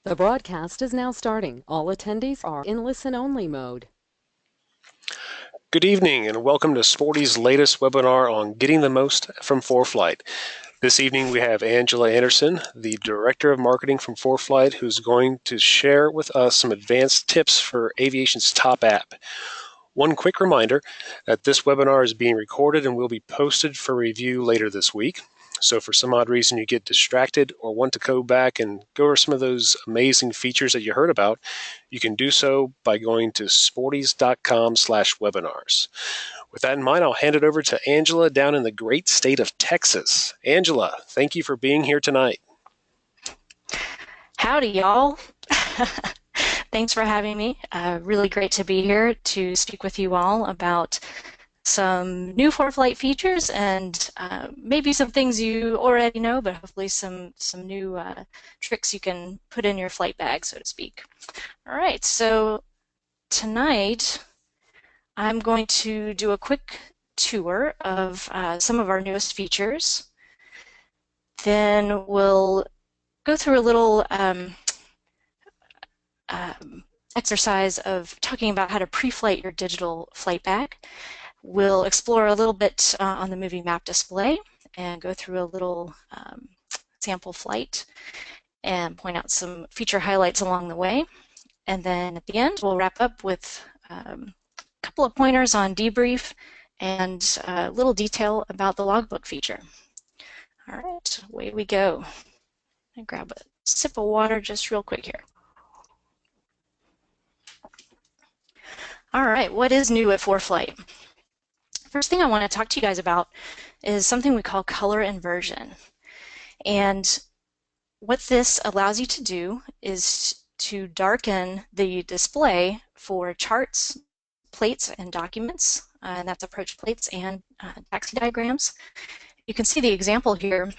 The broadcast is now starting. All attendees are in listen-only mode. Good evening and welcome to Sporty's latest webinar on getting the most from ForeFlight. This evening we have Angela Anderson, the Director of Marketing from ForeFlight, who's going to share with us some advanced tips for aviation's top app. One quick reminder that this webinar is being recorded and will be posted for review later this week. So if for some odd reason you get distracted or want to go back and go over some of those amazing features that you heard about, you can do so by going to sportys.com/webinars. With that in mind, I'll hand it over to Angela down in the great state of Texas. Angela, thank you for being here tonight. Howdy, y'all. Thanks for having me. Really great to be here to speak with you all about some new ForeFlight features and maybe some things you already know, but hopefully some new tricks you can put in your flight bag, so to speak. All right, so tonight I'm going to do a quick tour of some of our newest features. Then we'll go through a little exercise of talking about how to pre-flight your digital flight bag. We'll explore a little bit on the movie map display and go through a little sample flight and point out some feature highlights along the way. And then at the end, we'll wrap up with a couple of pointers on Debrief and a little detail about the Logbook feature. All right, away we go. I grab a sip of water just real quick here. All right, what is new at ForeFlight? First thing I want to talk to you guys about is something we call color inversion. And what this allows you to do is to darken the display for charts, plates, and documents, and that's approach plates and taxi diagrams. You can see the example here.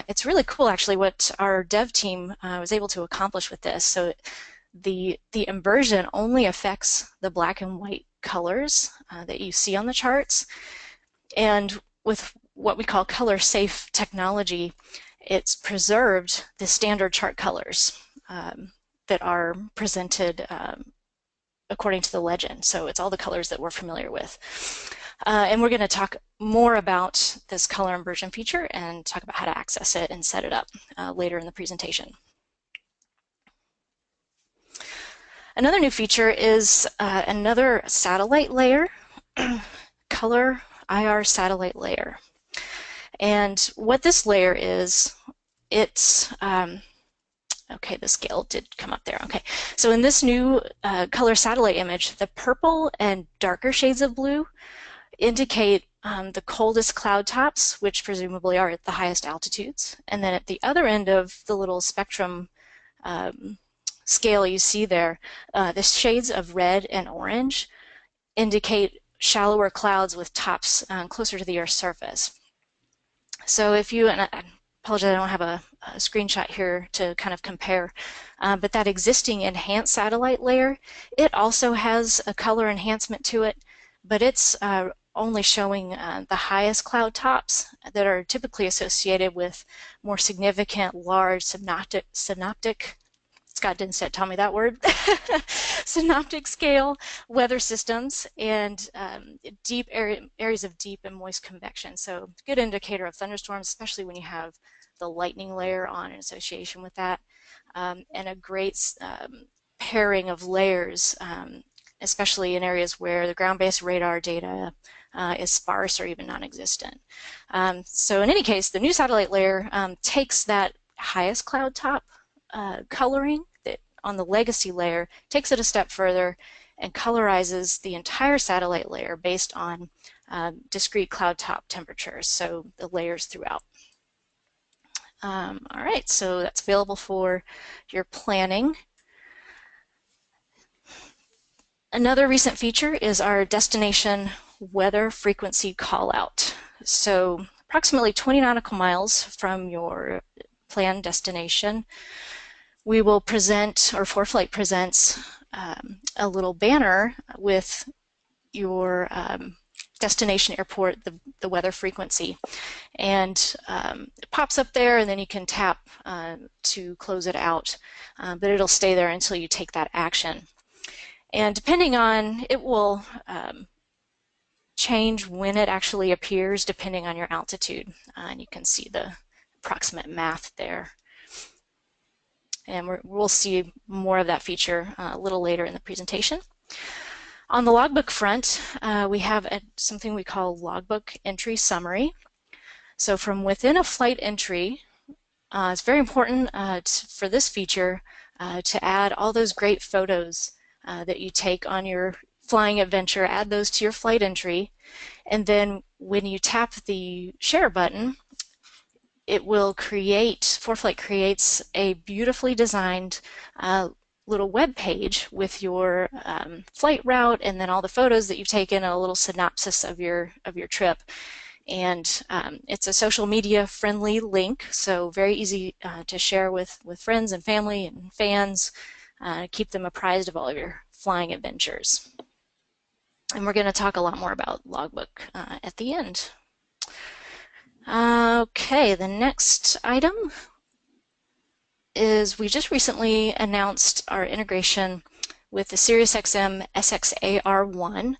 It's really cool, actually, what our dev team was able to accomplish with this. So the inversion only affects the black and white colors that you see on the charts. And with what we call color-safe technology, it's preserved the standard chart colors that are presented according to the legend. So it's all the colors that we're familiar with. And we're going to talk more about this color inversion feature and talk about how to access it and set it up later in the presentation. Another new feature is another satellite layer, color IR satellite layer. And what this layer is, it's, okay, the scale did come up there. Okay, so in this new color satellite image, the purple and darker shades of blue indicate the coldest cloud tops, which presumably are at the highest altitudes. And then at the other end of the little spectrum scale you see there, the shades of red and orange indicate shallower clouds with tops closer to the Earth's surface. So if you, and I apologize, I don't have a screenshot here to kind of compare, but that existing enhanced satellite layer, it also has a color enhancement to it, but it's only showing the highest cloud tops that are typically associated with more significant, large synoptic, Scott Dinstead taught me that word, synoptic scale weather systems and deep areas of deep and moist convection. So good indicator of thunderstorms, especially when you have the lightning layer on in association with that, and a great pairing of layers, especially in areas where the ground-based radar data is sparse or even non-existent. So in any case, the new satellite layer takes that highest cloud top coloring that on the legacy layer, takes it a step further and colorizes the entire satellite layer based on discrete cloud top temperatures, so the layers throughout. All right, so that's available for your planning. Another recent feature is our destination weather frequency callout. So approximately 20 nautical miles from your planned destination, we will present, or ForeFlight presents, a little banner with your destination airport, the weather frequency. And it pops up there, and then you can tap to close it out, but it'll stay there until you take that action. And depending on, it will change when it actually appears depending on your altitude. And you can see the approximate math there. And we'll see more of that feature a little later in the presentation. On the logbook front, we have something we call logbook entry summary. So from within a flight entry, it's very important for this feature to add all those great photos that you take on your flying adventure, add those to your flight entry, and then when you tap the share button, it will create, ForeFlight creates a beautifully designed little web page with your flight route and then all the photos that you've taken, and a little synopsis of your trip. And it's a social media friendly link, so very easy to share with friends and family and fans, keep them apprised of all of your flying adventures. And we're going to talk a lot more about Logbook at the end. Okay, the next item is we just recently announced our integration with the SiriusXM SXAR1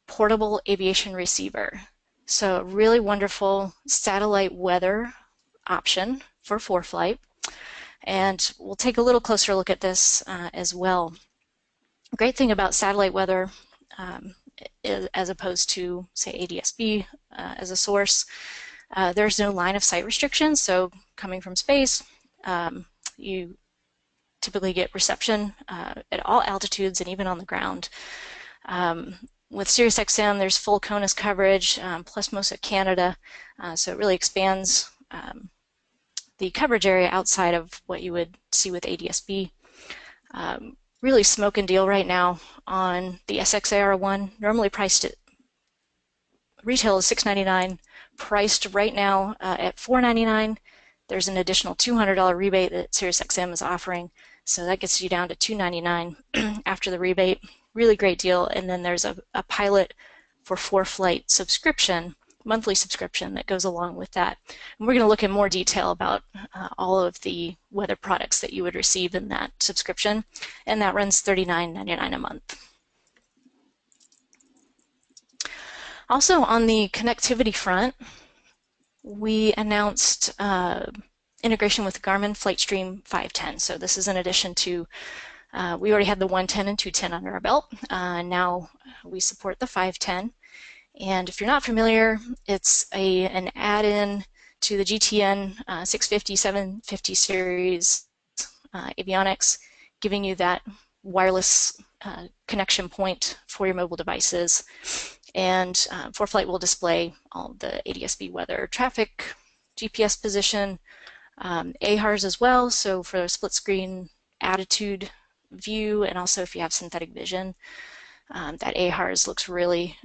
portable aviation receiver. So a really wonderful satellite weather option for ForeFlight. And we'll take a little closer look at this as well. The great thing about satellite weather, as opposed to, say, ADS-B as a source, there's no line of sight restrictions. So coming from space, you typically get reception at all altitudes and even on the ground. With SiriusXM, there's full CONUS coverage, plus most of Canada, so it really expands the coverage area outside of what you would see with ADS-B. Really smoking deal right now on the SXAR1, normally priced at retail is $699, priced right now at $499. There's an additional $200 rebate that SiriusXM is offering, so that gets you down to $299 after the rebate. Really great deal. And then there's a pilot for ForeFlight subscription, monthly subscription that goes along with that. And we're going to look in more detail about all of the weather products that you would receive in that subscription, and that runs $39.99 a month. Also on the connectivity front, we announced integration with Garmin Flightstream 510. So this is in addition to, we already had the 110 and 210 under our belt. Now we support the 510. And if you're not familiar, it's an add-in to the GTN 650, 750 series avionics, giving you that wireless connection point for your mobile devices. And ForeFlight will display all the ADS-B weather, traffic, GPS position, AHARS as well, so for a split screen attitude view, and also if you have synthetic vision, that AHARS looks really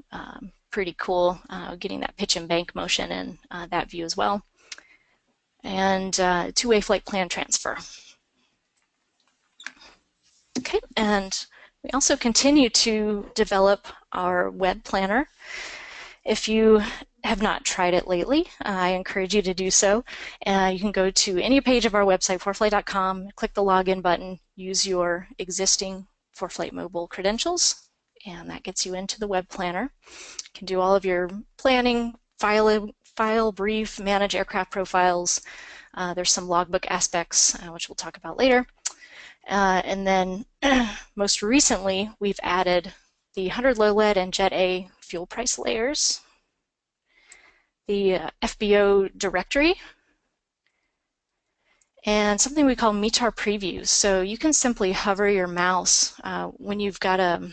pretty cool, getting that pitch and bank motion in that view as well. And two-way flight plan transfer. Okay, and we also continue to develop our web planner. If you have not tried it lately, I encourage you to do so. You can go to any page of our website, foreflight.com, click the login button, use your existing ForeFlight mobile credentials, and that gets you into the web planner. You can do all of your planning, file brief, manage aircraft profiles. There's some logbook aspects, which we'll talk about later. And then most recently, we've added the 100 low lead and Jet A fuel price layers, the FBO directory, and something we call METAR previews. So you can simply hover your mouse when you've got a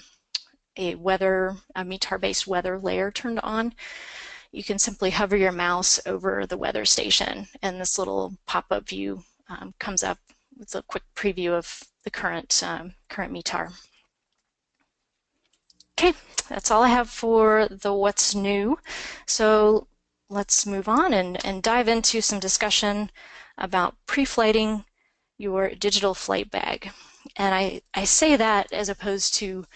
METAR-based weather layer turned on. You can simply hover your mouse over the weather station, and this little pop-up view comes up with a quick preview of the current METAR. Okay, that's all I have for the what's new. So let's move on and dive into some discussion about pre-flighting your digital flight bag. And I say that as opposed to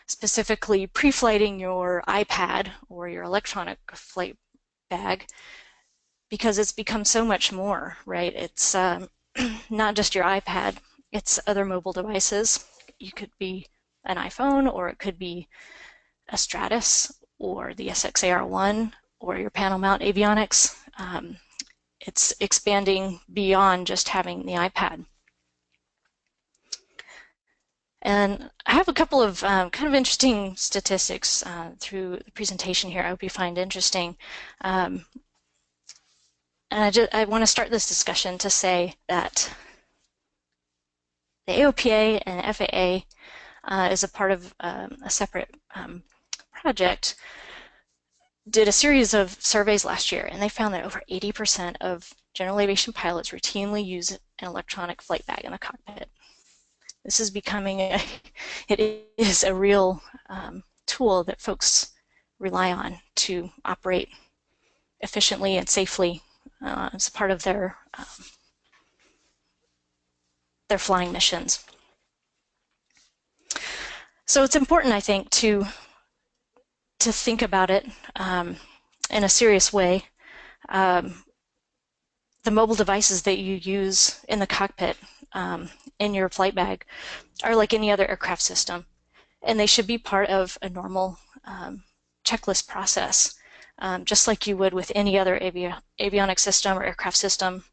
specifically pre-flighting your iPad or your electronic flight bag, because it's become so much more, right? It's not just your iPad, it's other mobile devices. You could be an iPhone, or it could be a Stratus, or the SXAR1, or your panel mount avionics. It's expanding beyond just having the iPad. And I have a couple of kind of interesting statistics through the presentation here I hope you find interesting. And I want to start this discussion to say that the AOPA and FAA is a part of a separate project, did a series of surveys last year, and they found that over 80% of general aviation pilots routinely use an electronic flight bag in the cockpit. This is becoming it is a real tool that folks rely on to operate efficiently and safely as part of their flying missions. So it's important, I think, to think about it in a serious way. The mobile devices that you use in the cockpit in your flight bag are like any other aircraft system, and they should be part of a normal checklist process, just like you would with any other avionic system or aircraft system.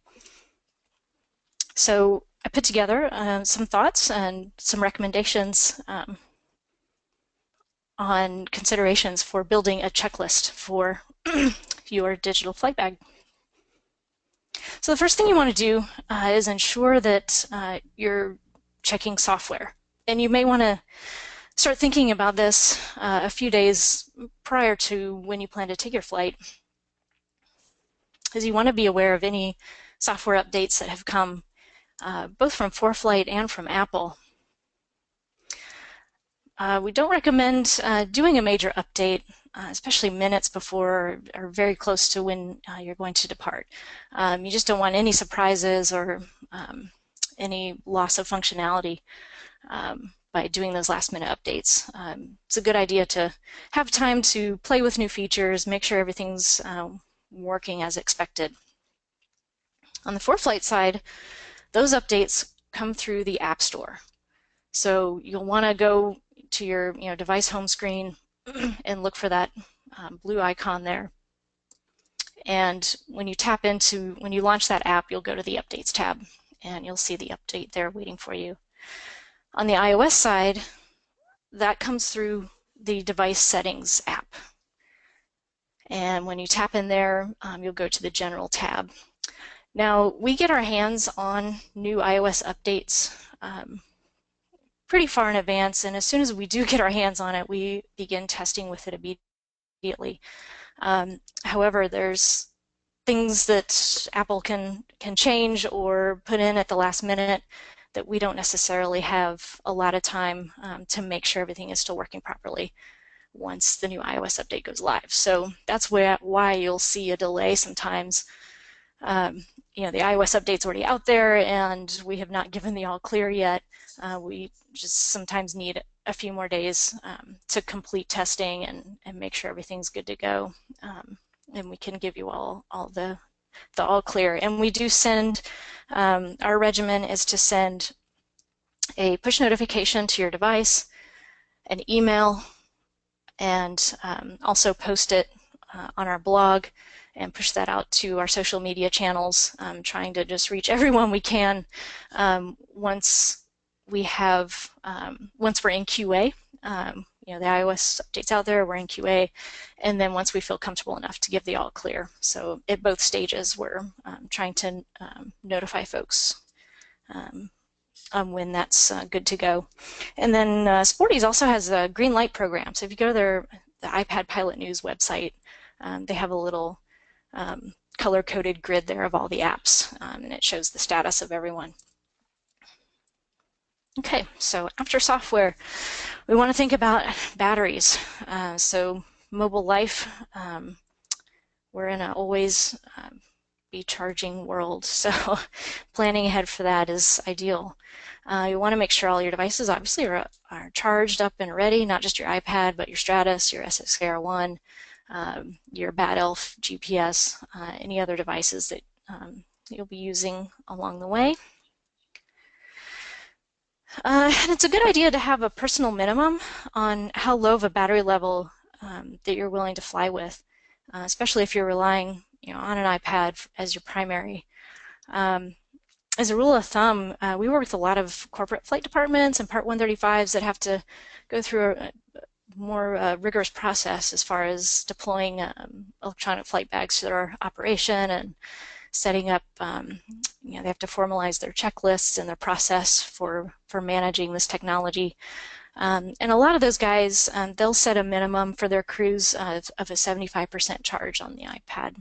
So I put together some thoughts and some recommendations on considerations for building a checklist for your digital flight bag. So the first thing you want to do is ensure that you're checking software. And you may want to start thinking about this a few days prior to when you plan to take your flight, because you want to be aware of any software updates that have come both from ForeFlight and from Apple. We don't recommend doing a major update, especially minutes before or very close to when you're going to depart. You just don't want any surprises or any loss of functionality by doing those last-minute updates. It's a good idea to have time to play with new features, make sure everything's working as expected. On the ForeFlight side, those updates come through the App Store. So you'll want to go to your device home screen and look for that blue icon there. And when you launch that app, you'll go to the Updates tab, and you'll see the update there waiting for you. On the iOS side, that comes through the Device Settings app. And when you tap in there, you'll go to the General tab. Now, we get our hands on new iOS updates pretty far in advance, and as soon as we do get our hands on it, we begin testing with it immediately. However, there's things that Apple can change or put in at the last minute that we don't necessarily have a lot of time to make sure everything is still working properly once the new iOS update goes live. So that's why you'll see a delay sometimes. The iOS update's already out there, and we have not given the all clear yet. We just sometimes need a few more days to complete testing and make sure everything's good to go. And we can give you all the all clear. And we do send, our regimen is to send a push notification to your device, an email, and also post it on our blog and push that out to our social media channels, trying to just reach everyone we can once we're in QA. The iOS update's out there, we're in QA, and then once we feel comfortable enough to give the all clear. So at both stages, we're trying to notify folks when that's good to go. And then Sporty's also has a green light program. So if you go to the iPad Pilot News website, they have a little color-coded grid there of all the apps, and it shows the status of everyone. Okay, so after software, we want to think about batteries. So mobile life, we're in a always be charging world. So planning ahead for that is ideal. You want to make sure all your devices obviously are charged up and ready, not just your iPad, but your Stratus, your SXKR1, your Bad Elf GPS, any other devices that you'll be using along the way. And it's a good idea to have a personal minimum on how low of a battery level that you're willing to fly with, especially if you're relying on an iPad as your primary. As a rule of thumb, we work with a lot of corporate flight departments and Part 135s that have to go through a more rigorous process as far as deploying electronic flight bags to their operation and setting up, they have to formalize their checklists and their process for managing this technology. And a lot of those guys, they'll set a minimum for their crews of a 75% charge on the iPad.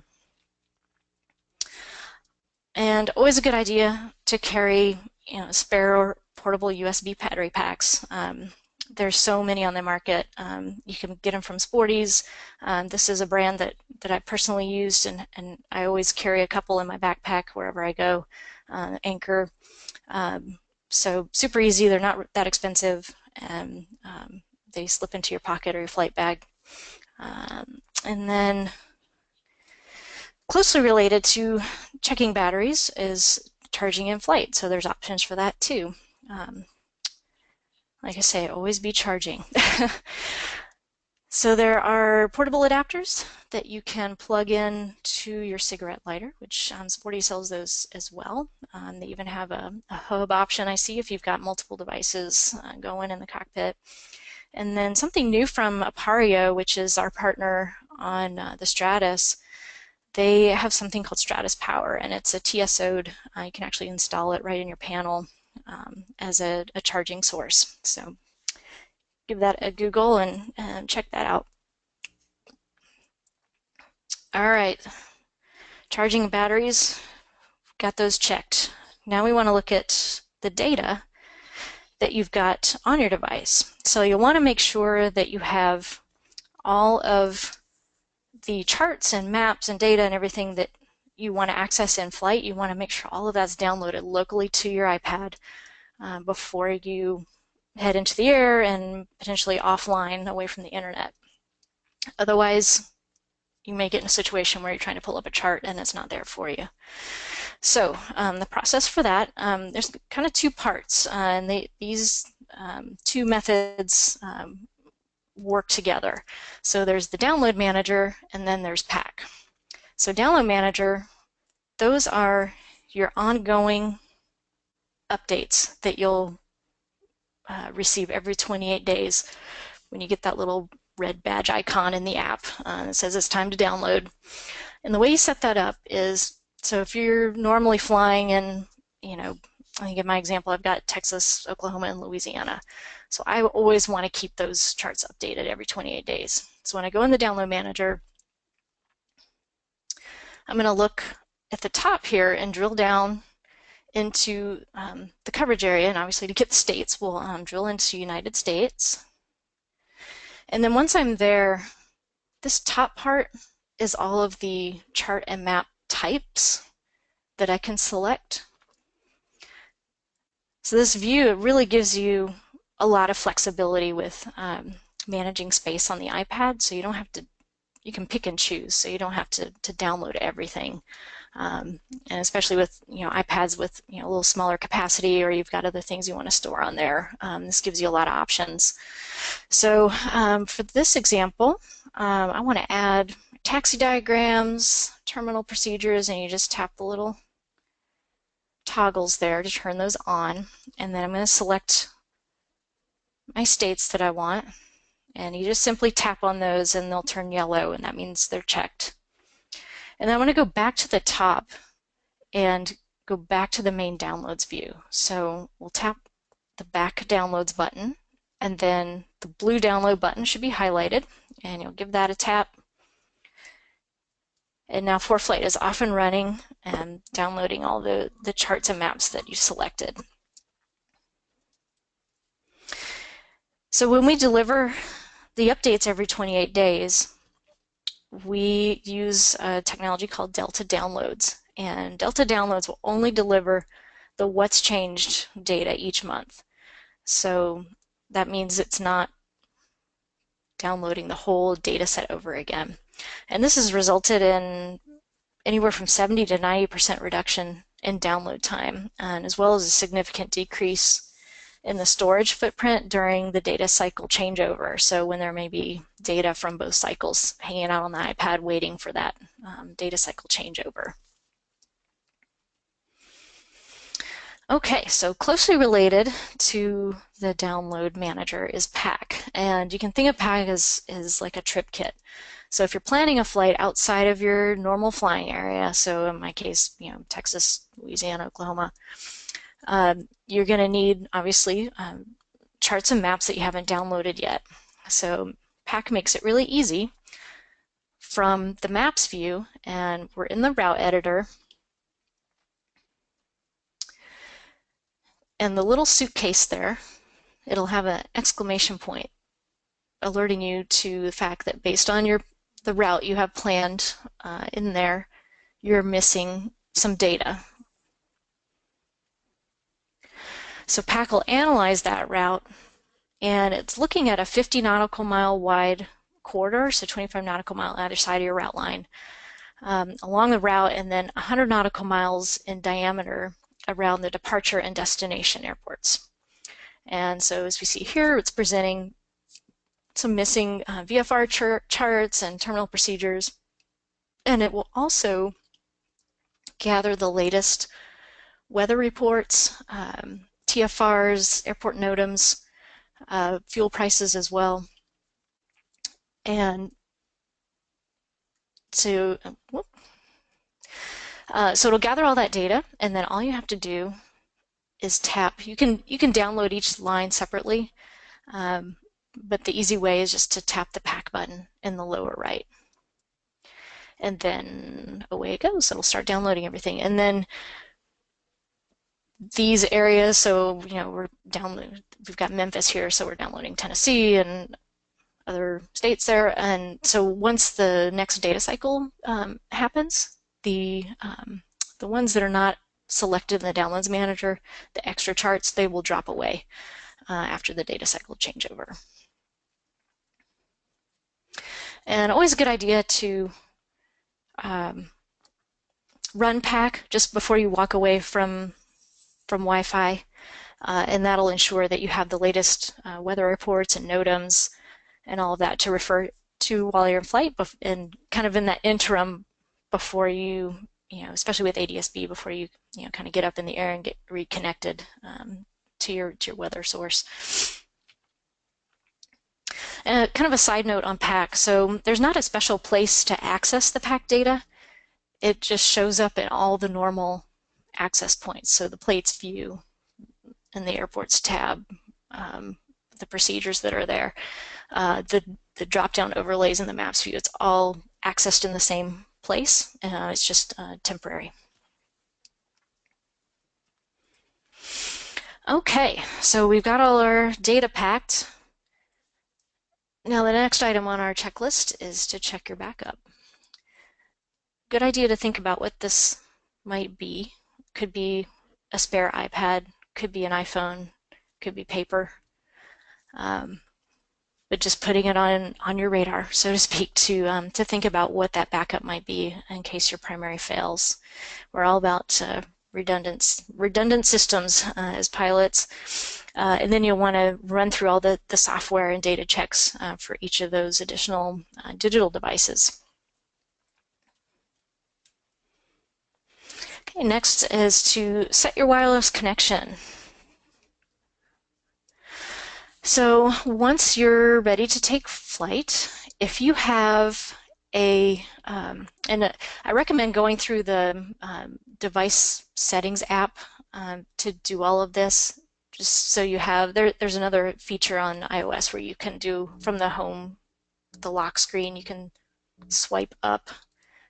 And always a good idea to carry spare portable USB battery packs. There's so many on the market. You can get them from Sporty's. This is a brand that I personally used, and I always carry a couple in my backpack wherever I go. Anchor. So super easy. They're not that expensive, and they slip into your pocket or your flight bag. And then closely related to checking batteries is charging in flight. So there's options for that too. Like I say, always be charging. So there are portable adapters that you can plug in to your cigarette lighter, which Sporty sells those as well. They even have a hub option, I see, if you've got multiple devices going in the cockpit. And then something new from Apario, which is our partner on the Stratus, they have something called Stratus Power, and it's a TSO'd. You can actually install it right in your panel as a charging source. So give that a Google and check that out. All right, charging batteries, got those checked. Now we want to look at the data that you've got on your device. So you'll want to make sure that you have all of the charts and maps and data and everything that you want to access in flight. You want to make sure all of that's downloaded locally to your iPad before you head into the air and potentially offline away from the internet. Otherwise, you may get in a situation where you're trying to pull up a chart and it's not there for you. So the process for that, there's kind of two parts, and these two methods work together. So there's the download manager and then there's pack. So download manager, those are your ongoing updates that you'll receive every 28 days when you get that little red badge icon in the app that says it's time to download. And the way you set that up is, so if you're normally flying in, I give my example, I've got Texas, Oklahoma, and Louisiana. So I always want to keep those charts updated every 28 days. So when I go in the download manager, I'm going to look at the top here and drill down into the coverage area, and obviously to get the states, we'll drill into United States. And then once I'm there, this top part is all of the chart and map types that I can select. So this view, it really gives you a lot of flexibility with managing space on the iPad, so you don't have to, you can pick and choose, so you don't have to download everything. And especially with iPads with a little smaller capacity, or you've got other things you want to store on there, this gives you a lot of options. So for this example, I want to add taxi diagrams, terminal procedures, and you just tap the little toggles there to turn those on, and then I'm going to select my states that I want, and you just simply tap on those and they'll turn yellow, and that means they're checked. And then I want to go back to the top and go back to the main downloads view. So we'll tap the back downloads button, and then the blue download button should be highlighted, and you'll give that a tap. And now ForeFlight is off and running and downloading all the charts and maps that you selected. So when we deliver the updates every 28 days, we use a technology called Delta Downloads. and Delta downloads will only deliver the what's changed data each month. So that means it's not downloading the whole data set over again. And this has resulted in anywhere from 70 to 90% reduction in download time, and as well as a significant decrease in the storage footprint during the data cycle changeover. So when there may be data from both cycles hanging out on the iPad waiting for that data cycle changeover. Okay, so closely related to the download manager is Pack. And you can think of Pack as like a trip kit. So if you're planning a flight outside of your normal flying area, so in my case, Texas, Louisiana, Oklahoma, you're going to need, obviously, charts and maps that you haven't downloaded yet. So Pack makes it really easy from the maps view, and we're in the route editor. And the little suitcase there, it'll have an exclamation point alerting you to the fact that based on the route you have planned in there, you're missing some data. So Pack will analyze that route, and it's looking at a 50 nautical mile wide corridor, so 25 nautical mile either side of your route line, along the route, and then 100 nautical miles in diameter around the departure and destination airports. And so as we see here, it's presenting some missing VFR charts and terminal procedures, and it will also gather the latest weather reports, TFRs, airport NOTAMs, fuel prices as well. And so it'll gather all that data, and then all you have to do is tap. You can download each line separately, but the easy way is just to tap the Pack button in the lower right. And then away it goes. It'll start downloading everything. And then these areas, so we've got Memphis here, so we're downloading Tennessee and other states there. And so once the next data cycle happens, the ones that are not selected in the Downloads Manager, the extra charts, they will drop away after the data cycle changeover. And always a good idea to run Pack just before you walk away from Wi-Fi, and that'll ensure that you have the latest weather reports and NOTAMs and all of that to refer to while you're in flight, and kind of in that interim before you, especially with ADS-B, before you, kind of get up in the air and get reconnected to your weather source. And kind of a side note on Pack, so there's not a special place to access the Pack data. It just shows up in all the normal access points. So the plates view and the airports tab, the procedures that are there, the drop-down overlays in the maps view, it's all accessed in the same place. It's just temporary. Okay, so we've got all our data packed. Now the next item on our checklist is to check your backup. Good idea to think about what this might be. Could be a spare iPad, could be an iPhone, could be paper. But just putting it on your radar, so to speak, to think about what that backup might be in case your primary fails. We're all about redundant systems as pilots, and then you'll want to run through all the software and data checks for each of those additional digital devices. Okay, next is to set your wireless connection. So once you're ready to take flight, if you have I recommend going through the device settings app to do all of this, just so you have, there's another feature on iOS where you can do from the lock screen, you can swipe up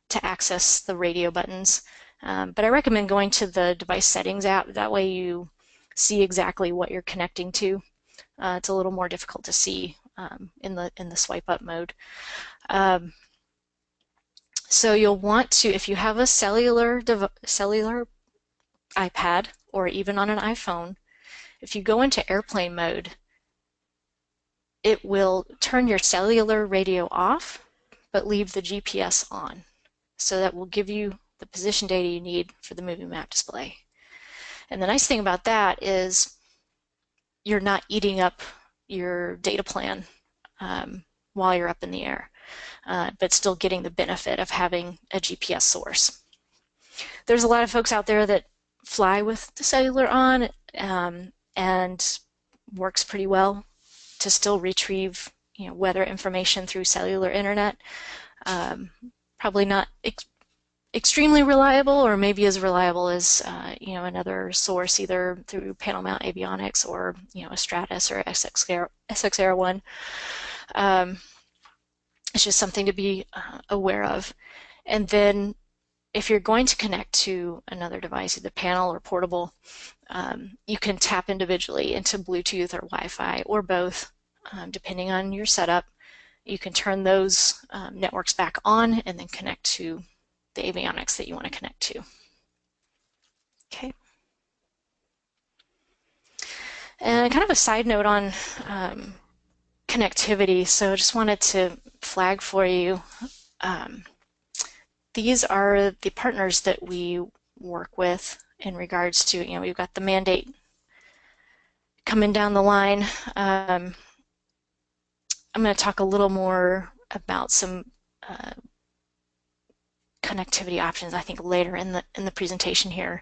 to access the radio buttons. But I recommend going to the device settings app. That way you see exactly what you're connecting to. It's a little more difficult to see in the swipe up mode. So you'll want to, if you have a cellular iPad or even on an iPhone, if you go into airplane mode, it will turn your cellular radio off, but leave the GPS on. So that will give you the position data you need for the moving map display. And the nice thing about that is you're not eating up your data plan while you're up in the air, but still getting the benefit of having a GPS source. There's a lot of folks out there that fly with the cellular on and works pretty well to still retrieve weather information through cellular internet. Probably not extremely reliable, or maybe as reliable as another source, either through panel mount avionics or a Stratus or SX Air one. It's just something to be aware of. And then if you're going to connect to another device, either panel or portable, you can tap individually into Bluetooth or Wi-Fi or both, depending on your setup. You can turn those networks back on and then connect to the avionics that you want to connect to. Okay. And kind of a side note on connectivity. So I just wanted to flag for you. These are the partners that we work with in regards to, we've got the mandate coming down the line. I'm going to talk a little more about some connectivity options, I think, later in the presentation here.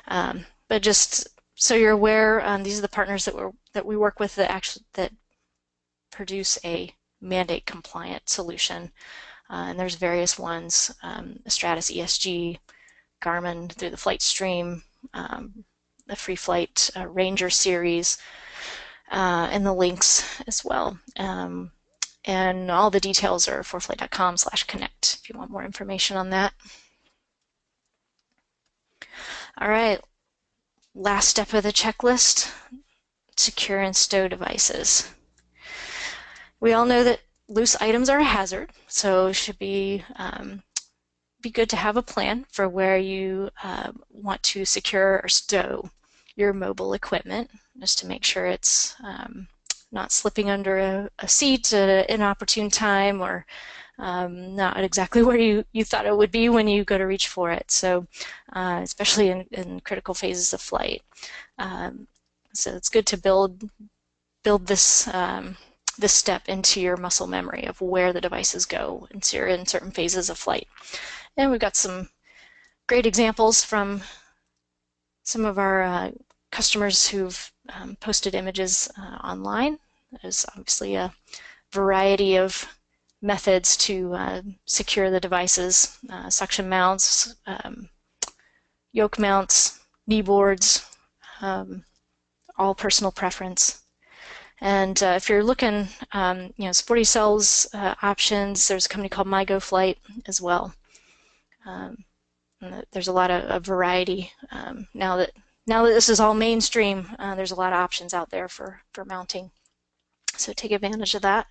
But just so you're aware, these are the partners that we work with that produce a mandate compliant solution. And there's various ones, Stratus ESG, Garmin through the Flight Stream, the ForeFlight Ranger series, and the links as well. And all the details are foreflight.com/connect if you want more information on that. All right, last step of the checklist, secure and stow devices. We all know that loose items are a hazard, so it should be good to have a plan for where you want to secure or stow your mobile equipment, just to make sure it's not slipping under a seat at an inopportune time, or not exactly where you thought it would be when you go to reach for it. So especially in critical phases of flight. So it's good to build this this step into your muscle memory of where the devices go in certain phases of flight. And we've got some great examples from some of our customers who've posted images online. There's obviously a variety of methods to secure the devices, suction mounts, yoke mounts, knee boards, all personal preference. And if you're looking, Sporty sells options. There's a company called MyGoFlight as well. There's a lot of variety now that this is all mainstream. There's a lot of options out there for mounting, so take advantage of that.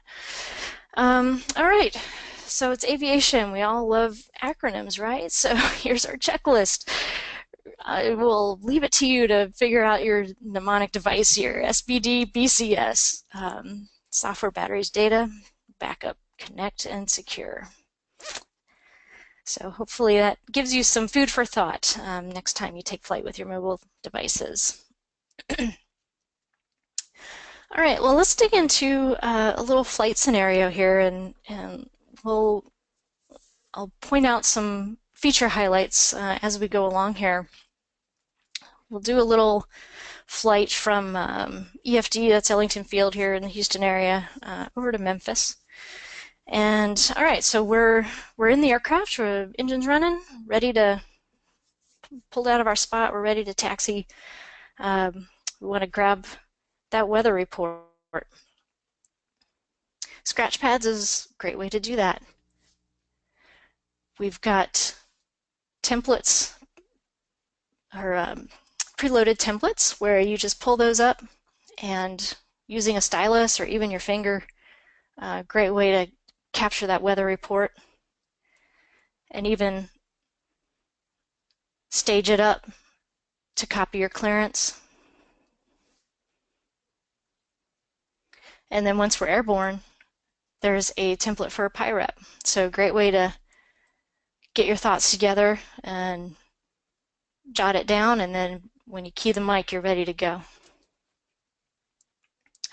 All right, so it's aviation. We all love acronyms, right? So here's our checklist. I will leave it to you to figure out your mnemonic device here. SBD, BCS, software, batteries, data, backup, connect, and secure. So hopefully that gives you some food for thought next time you take flight with your mobile devices. All right, well, let's dig into a little flight scenario here, and I'll point out some feature highlights as we go along here. We'll do a little flight from EFD, that's Ellington Field here in the Houston area, over to Memphis. And all right, so we're in the aircraft, engine's running, ready to pulled out of our spot, we're ready to taxi. We want to grab that weather report. Scratch pads is a great way to do that. We've got templates, or preloaded templates, where you just pull those up, and using a stylus or even your finger, great way to capture that weather report. and even stage it up to copy your clearance. And then once we're airborne, there's a template for a PIREP. So a great way to get your thoughts together and jot it down, and then when you key the mic, you're ready to go.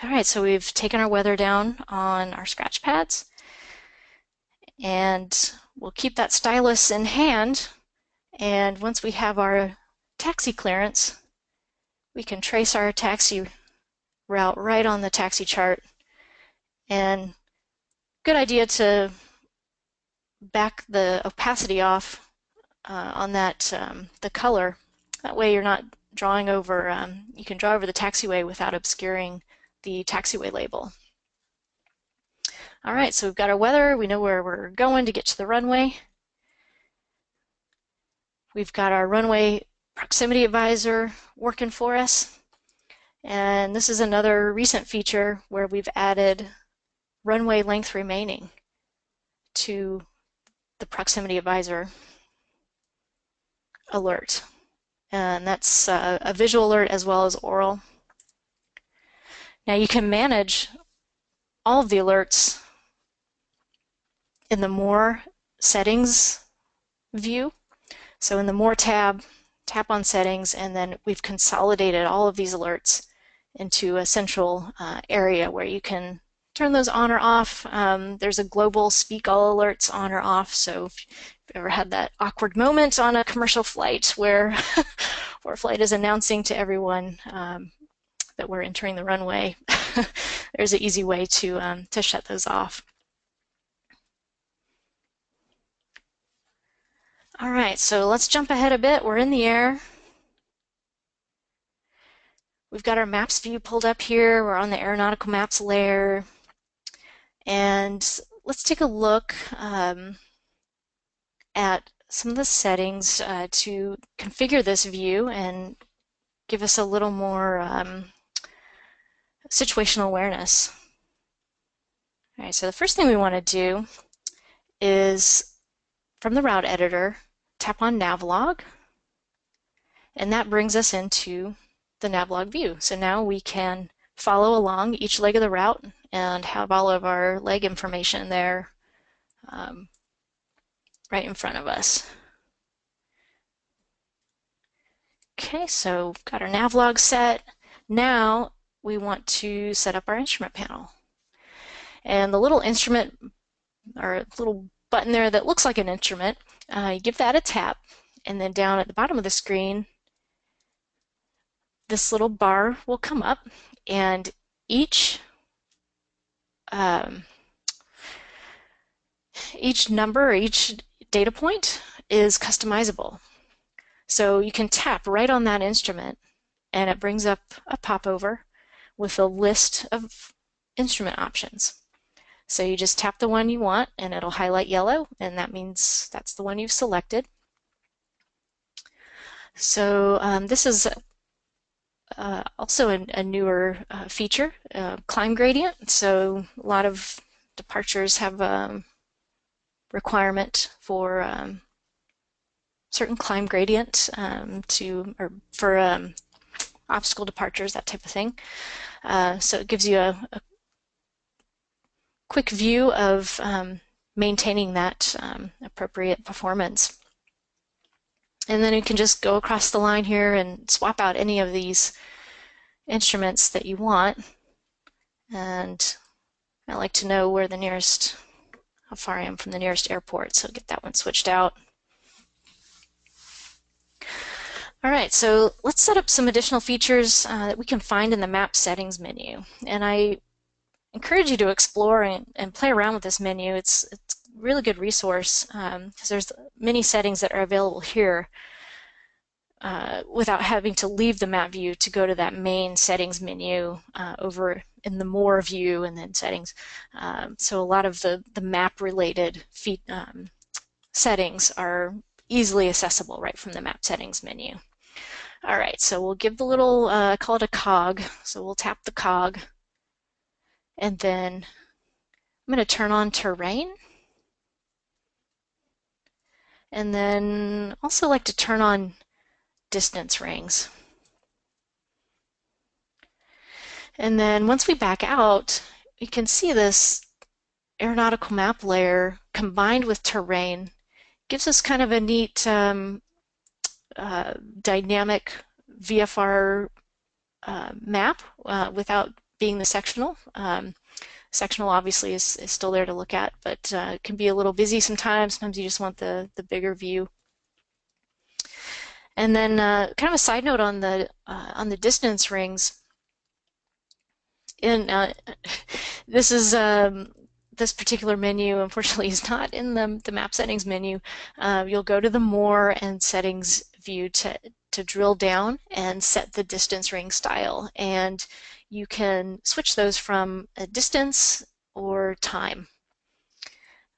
All right, so we've taken our weather down on our scratch pads, and we'll keep that stylus in hand, and once we have our taxi clearance, we can trace our taxi route right on the taxi chart. And good idea to back the opacity off on that, the color. That way you're not drawing over, you can draw over the taxiway without obscuring the taxiway label. All right, so we've got our weather, we know where we're going to get to the runway. We've got our runway proximity advisor working for us. And this is another recent feature where we've added runway length remaining to the proximity advisor alert. And that's a visual alert as well as oral. Now you can manage all of the alerts in the More settings view. So in the More tab, tap on settings, and then we've consolidated all of these alerts into a central area where you can turn those on or off. There's a global speak all alerts on or off. So if you've ever had that awkward moment on a commercial flight where ForeFlight is announcing to everyone that we're entering the runway, there's an easy way to shut those off. All right, so let's jump ahead a bit. We're in the air. We've got our maps view pulled up here. We're on the aeronautical maps layer. And let's take a look at some of the settings to configure this view and give us a little more situational awareness. All right, so the first thing we want to do is, from the route editor, tap on Navlog, and that brings us into the Navlog view. So now we can follow along each leg of the route and have all of our leg information there right in front of us. Okay, so we've got our Navlog set. Now we want to set up our instrument panel. And the little instrument, or little button there that looks like an instrument, you give that a tap, and then down at the bottom of the screen, this little bar will come up, and each number, each data point is customizable. So you can tap right on that instrument, and it brings up a popover with a list of instrument options. So you just tap the one you want, and it'll highlight yellow, and that means that's the one you've selected. So this is also a newer feature, climb gradient. So a lot of departures have a requirement for certain climb gradient for obstacle departures, that type of thing. So it gives you a quick view of maintaining that appropriate performance. And then you can just go across the line here and swap out any of these instruments that you want. And I like to know where the nearest, how far I am from the nearest airport, so get that one switched out. All right, so let's set up some additional features that we can find in the map settings menu. And I encourage you to explore and play around with this menu. It's a really good resource because there's many settings that are available here without having to leave the map view to go to that main settings menu over in the More view and then settings. So a lot of the map related settings are easily accessible right from the map settings menu. All right, so we'll give the little, call it a cog. So we'll tap the cog, and then I'm going to turn on terrain. And then also like to turn on distance rings. And then once we back out, you can see this aeronautical map layer combined with terrain gives us kind of a neat dynamic VFR map without being the sectional. Sectional obviously is still there to look at, but it can be a little busy sometimes. Sometimes you just want the bigger view. And then kind of a side note on the distance rings. This is this particular menu, unfortunately, is not in the map settings menu. You'll go to the More and Settings view to drill down and set the distance ring style. And you can switch those from a distance or time.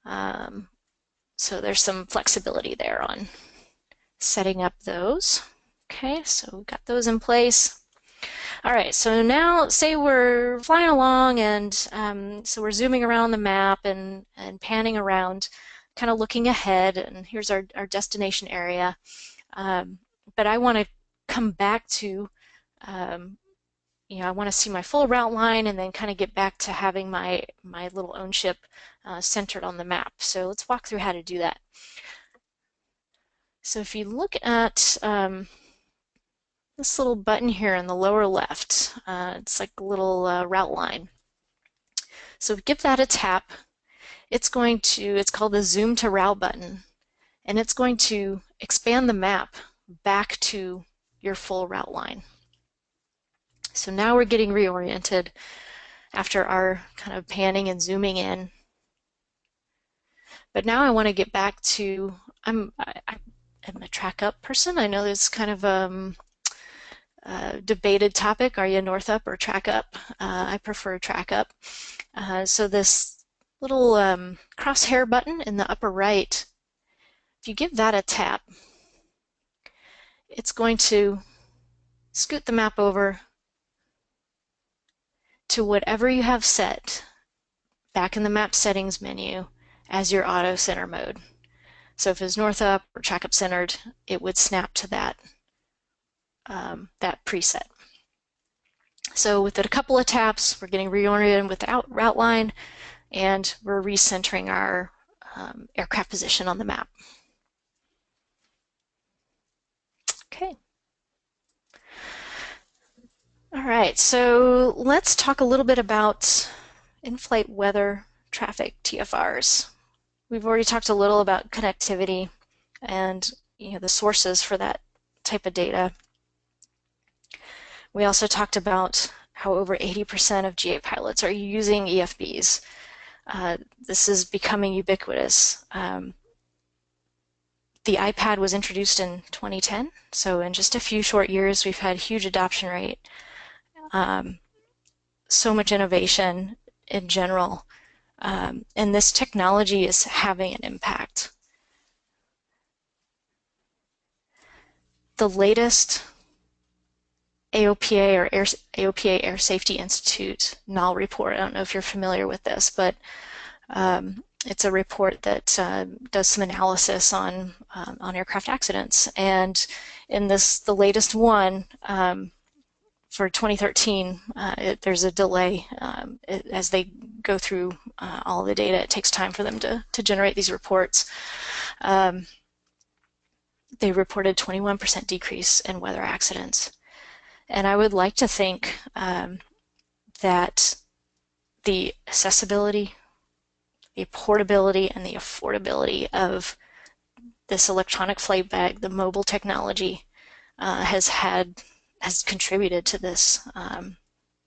So there's some flexibility there on setting up those. Okay, so we've got those in place. All right, so now say we're flying along and so we're zooming around the map and panning around, kind of looking ahead, and here's our destination area. But I want to come back to, I want to see my full route line and then kind of get back to having my little own ship centered on the map. So let's walk through how to do that. So if you look at this little button here in the lower left, it's like a little route line. So give that a tap. It's called the Zoom to Route button, and it's going to expand the map back to your full route line. So now we're getting reoriented after our kind of panning and zooming in. But now I want to get back to, I'm a track up person. I know there's kind of debated topic. Are you north up or track up? I prefer track up. So this little crosshair button in the upper right, if you give that a tap, it's going to scoot the map over to whatever you have set back in the map settings menu as your auto center mode. So if it's north up or track up centered, it would snap to that preset. So with a couple of taps, we're getting reoriented with the route line, and we're recentering our aircraft position on the map. Okay. All right, so let's talk a little bit about in-flight weather traffic TFRs. We've already talked a little about connectivity and the sources for that type of data. We also talked about how over 80% of GA pilots are using EFBs. This is becoming ubiquitous. The iPad was introduced in 2010, so in just a few short years we've had huge adoption rate, so much innovation in general, and this technology is having an impact. The latest AOPA or AOPA Air Safety Institute NAL report, I don't know if you're familiar with this, but it's a report that does some analysis on aircraft accidents. And in the latest one for 2013, there's a delay as they go through all the data. It takes time for them to generate these reports. They reported 21% decrease in weather accidents. And I would like to think that the accessibility, the portability, and the affordability of this electronic flight bag, the mobile technology, has contributed to this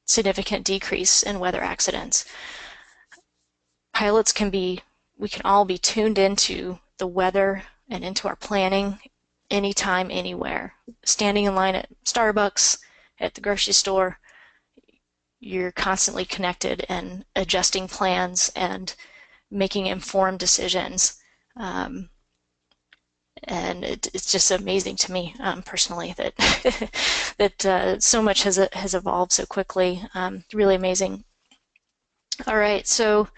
significant decrease in weather accidents. Pilots we can all be tuned into the weather and into our planning anytime, anywhere. Standing in line at Starbucks, at the grocery store, you're constantly connected and adjusting plans and making informed decisions. And it's just amazing to me personally that that so much has evolved so quickly. Really amazing. All right, so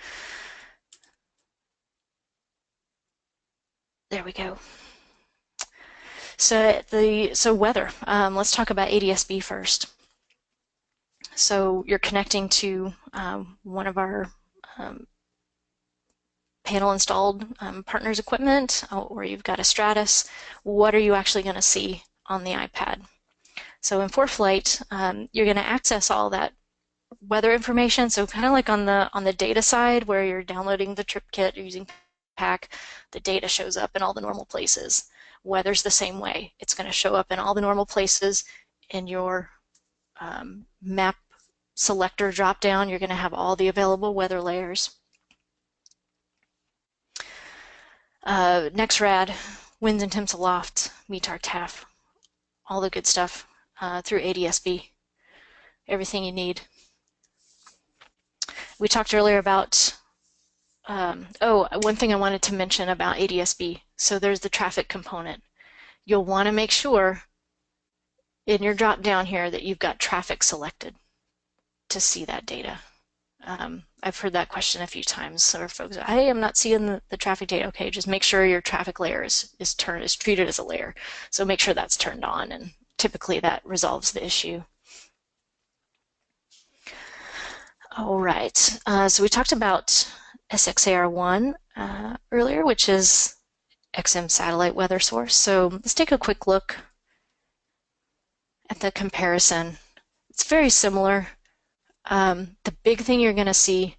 there we go. So weather. Let's talk about ADS-B first. So you're connecting to one of our panel installed partners equipment, or you've got a Stratus. What are you actually going to see on the iPad? So in ForeFlight, you're going to access all that weather information. So kind of like on the data side, where you're downloading the trip kit, you're using Pack, the data shows up in all the normal places. Weather's the same way. It's going to show up in all the normal places. In your map selector drop-down, you're going to have all the available weather layers. NextRad, winds and temps aloft, METAR, TAF, all the good stuff through ADS-B. Everything you need. We talked earlier about, one thing I wanted to mention about ADS-B. So there's the traffic component. You'll want to make sure in your drop down here that you've got traffic selected to see that data. I've heard that question a few times. So folks, I am not seeing the traffic data. Okay, just make sure your traffic layer is treated as a layer. So make sure that's turned on, and typically that resolves the issue. All right, so we talked about SXAR1 earlier, which is XM satellite weather source. So let's take a quick look at the comparison. It's very similar. The big thing you're going to see,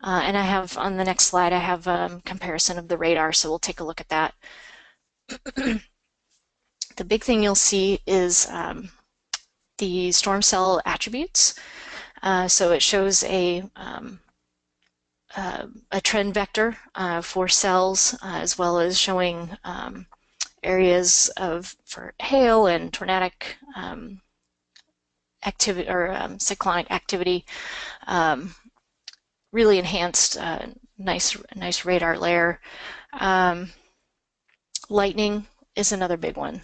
and I have on the next slide, I have a comparison of the radar, so we'll take a look at that. The big thing you'll see is the storm cell attributes. So it shows a trend vector for cells, as well as showing areas for hail and tornadic activity or cyclonic activity. Really enhanced, nice radar layer. Lightning is another big one.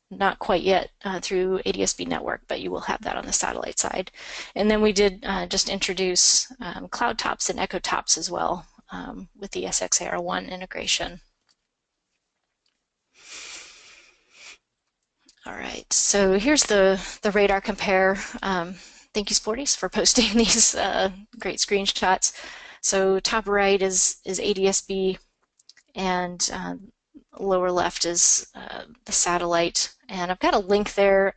Not quite yet through ADS-B network, but you will have that on the satellite side. And then we did just introduce cloud tops and echo tops as well with the SXAR1 integration. All right, so here's the radar compare. Thank you, Sporties, for posting these great screenshots. So top right is ADS-B, and lower left is the satellite. And I've got a link there.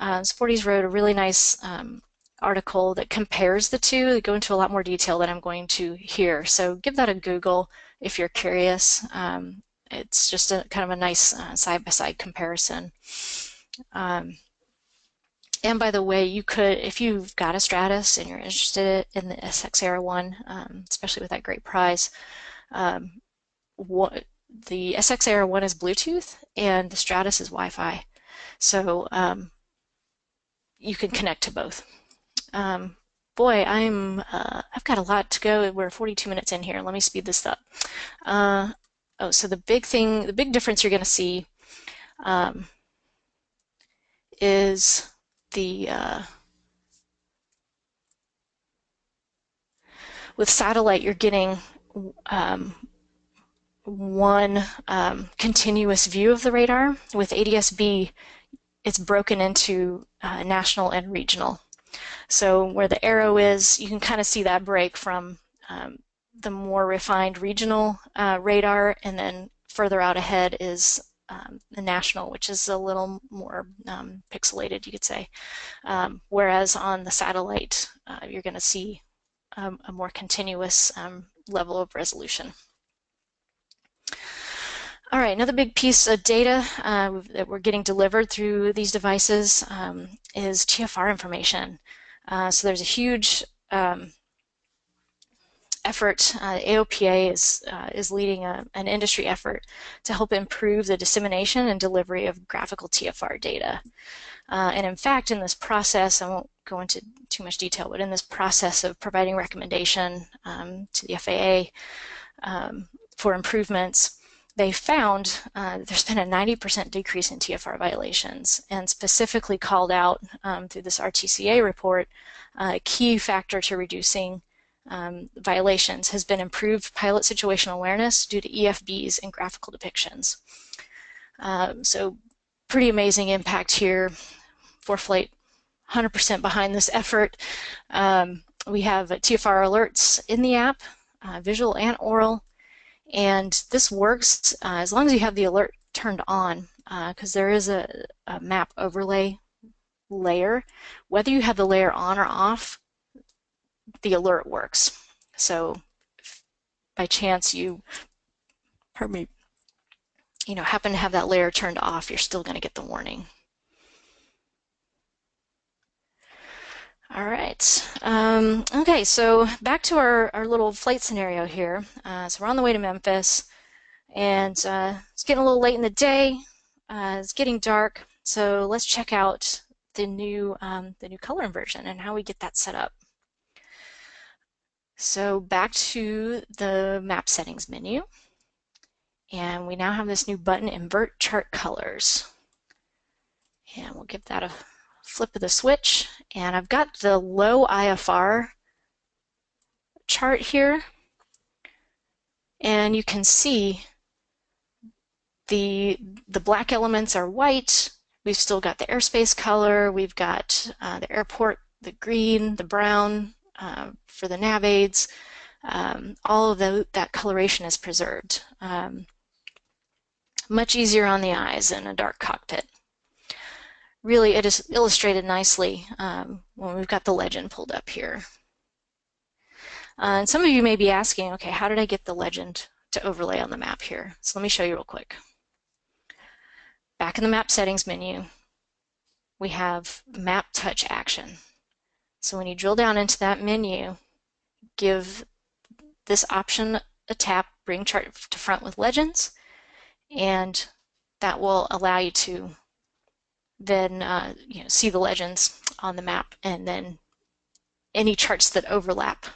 Sporties wrote a really nice article that compares the two. They go into a lot more detail than I'm going to here. So give that a Google if you're curious. It's just a kind of a nice side-by-side comparison. And by the way, you could, if you've got a Stratus and you're interested in the SXAR1, especially with that great prize, the SXAR1 is Bluetooth and the Stratus is Wi-Fi. So you can connect to both. Boy, I've got a lot to go. We're 42 minutes in here. Let me speed this up. So the big difference you're going to see is with satellite, you're getting one continuous view of the radar. With ADS-B, it's broken into national and regional. So where the arrow is, you can kind of see that break from the more refined regional radar, and then further out ahead is the national, which is a little more pixelated, you could say. Whereas on the satellite, you're going to see a more continuous level of resolution. All right, another big piece of data that we're getting delivered through these devices is TFR information. So there's a huge effort. AOPA is leading an industry effort to help improve the dissemination and delivery of graphical TFR data. And in fact, in this process, I won't go into too much detail, but in this process of providing recommendation to the FAA for improvements, they found there's been a 90% decrease in TFR violations, and specifically called out through this RTCA report a key factor to reducing violations has been improved pilot situational awareness due to EFBs and graphical depictions. So pretty amazing impact here. ForeFlight 100% behind this effort. We have TFR alerts in the app, visual and oral, and this works as long as you have the alert turned on, because there is a map overlay layer. Whether you have the layer on or off, the alert works. So if by chance you, pardon me, happen to have that layer turned off, you're still going to get the warning. All right. Okay, so back to our little flight scenario here. So we're on the way to Memphis, and it's getting a little late in the day. It's getting dark, so let's check out the new color inversion and how we get that set up. So back to the map settings menu, and we now have this new button, Invert Chart Colors. And we'll give that a flip of the switch, and I've got the low IFR chart here, and you can see the black elements are white. We've still got the airspace color, we've got the airport, the green, the brown for the nav aids. All of that coloration is preserved. Much easier on the eyes in a dark cockpit. Really, it is illustrated nicely when we've got the legend pulled up here. And some of you may be asking, okay, how did I get the legend to overlay on the map here? So let me show you real quick. Back in the map settings menu, we have map touch action. So when you drill down into that menu, give this option a tap, bring chart to front with legends, and that will allow you to then see the legends on the map, and then any charts that overlap,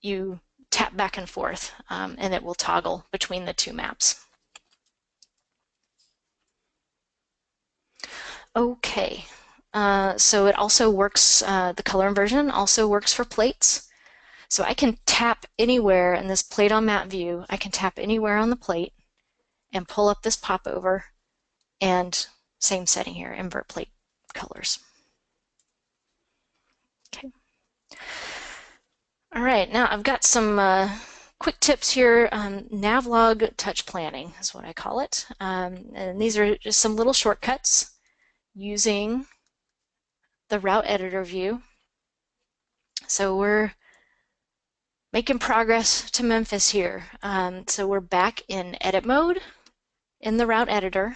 you tap back and forth, and it will toggle between the two maps. Okay, so it also works, the color inversion also works for plates. So I can tap anywhere in this plate on map view, I can tap anywhere on the plate and pull up this popover, and same setting here, invert plate colors. Okay. All right, now I've got some quick tips here. Navlog touch planning is what I call it. And these are just some little shortcuts using the route editor view. So we're making progress to Memphis here. So we're back in edit mode in the route editor.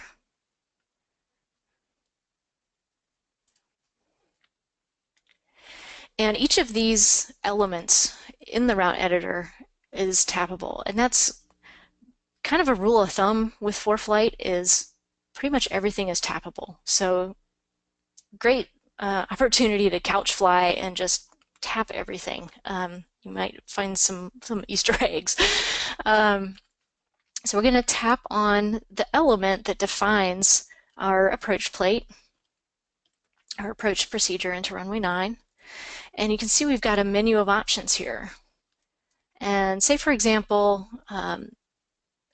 And each of these elements in the route editor is tappable. And that's kind of a rule of thumb with ForeFlight, is pretty much everything is tappable. So great opportunity to couch fly and just tap everything. You might find some Easter eggs. So we're going to tap on the element that defines our approach plate, our approach procedure into runway 9. And you can see we've got a menu of options here. And say, for example,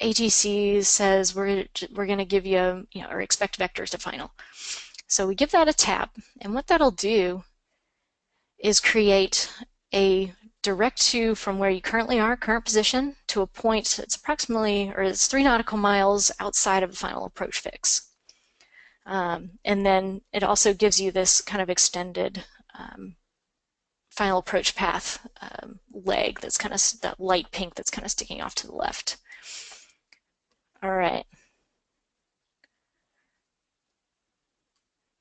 ATC says we're going to give you, or expect vectors to final. So we give that a tap, and what that'll do is create a direct to from where you currently are, current position, to a point that's approximately, or it's 3 nautical miles outside of the final approach fix. And then it also gives you this kind of extended final approach path leg that's kind of that light pink that's kind of sticking off to the left. All right.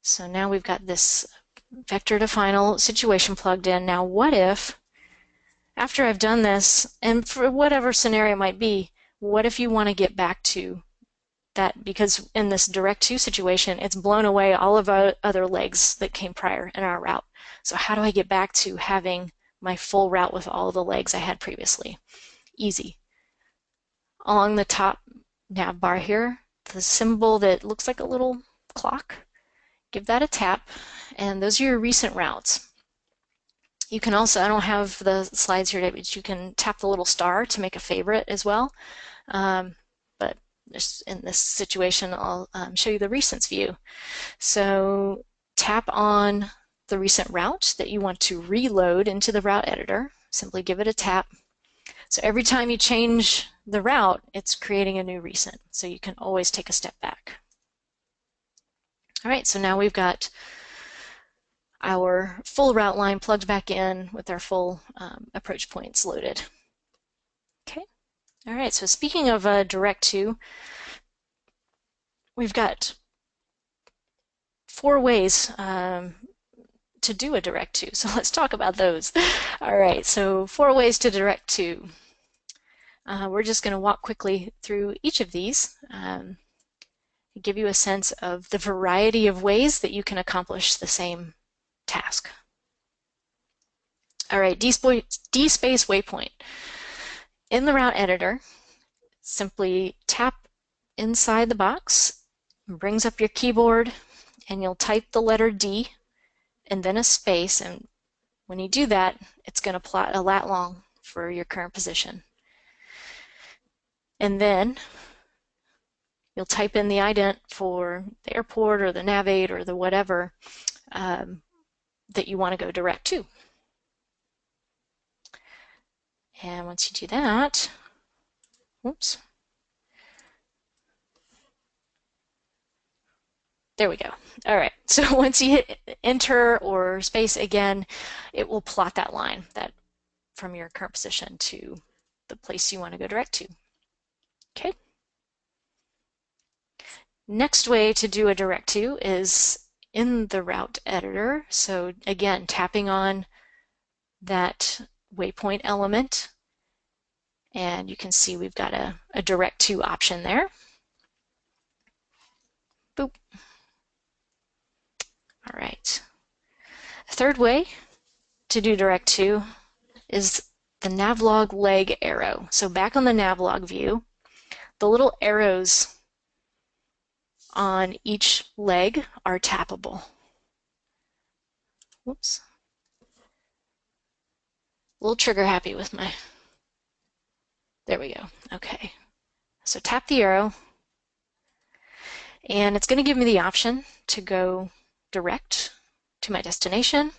So now we've got this vector to final situation plugged in. Now what if, after I've done this, and for whatever scenario it might be, what if you want to get back to that, because in this direct to situation, it's blown away all of our other legs that came prior in our route. So how do I get back to having my full route with all the legs I had previously? Easy. Along the top nav bar here, the symbol that looks like a little clock, give that a tap, and those are your recent routes. You can also, I don't have the slides here, but you can tap the little star to make a favorite as well. But just in this situation, I'll show you the recents view. So tap on the recent route that you want to reload into the route editor. Simply give it a tap. So every time you change the route, it's creating a new recent. So you can always take a step back. All right, so now we've got our full route line plugged back in with our full approach points loaded. Okay, all right, so speaking of direct to, we've got 4 ways to do a direct to. So let's talk about those. All right, so 4 ways to direct to. We're just going to walk quickly through each of these, give you a sense of the variety of ways that you can accomplish the same task. All right, DSpace waypoint. In the route editor, simply tap inside the box, brings up your keyboard, and you'll type the letter D and then a space, and when you do that, it's going to plot a lat long for your current position. And then you'll type in the ident for the airport or the nav aid or the whatever that you want to go direct to. And once you do that, whoops, there we go. All right, so once you hit enter or space again, it will plot that line that from your current position to the place you want to go direct to. Okay. Next way to do a direct to is in the route editor. So again, tapping on that waypoint element, and you can see we've got a direct to option there. Boop. All right. Third way to do direct to is the navlog leg arrow. So back on the navlog view, the little arrows on each leg are tappable. Whoops. A little trigger happy with my, there we go. Okay. So tap the arrow, and it's going to give me the option to go direct to my destination,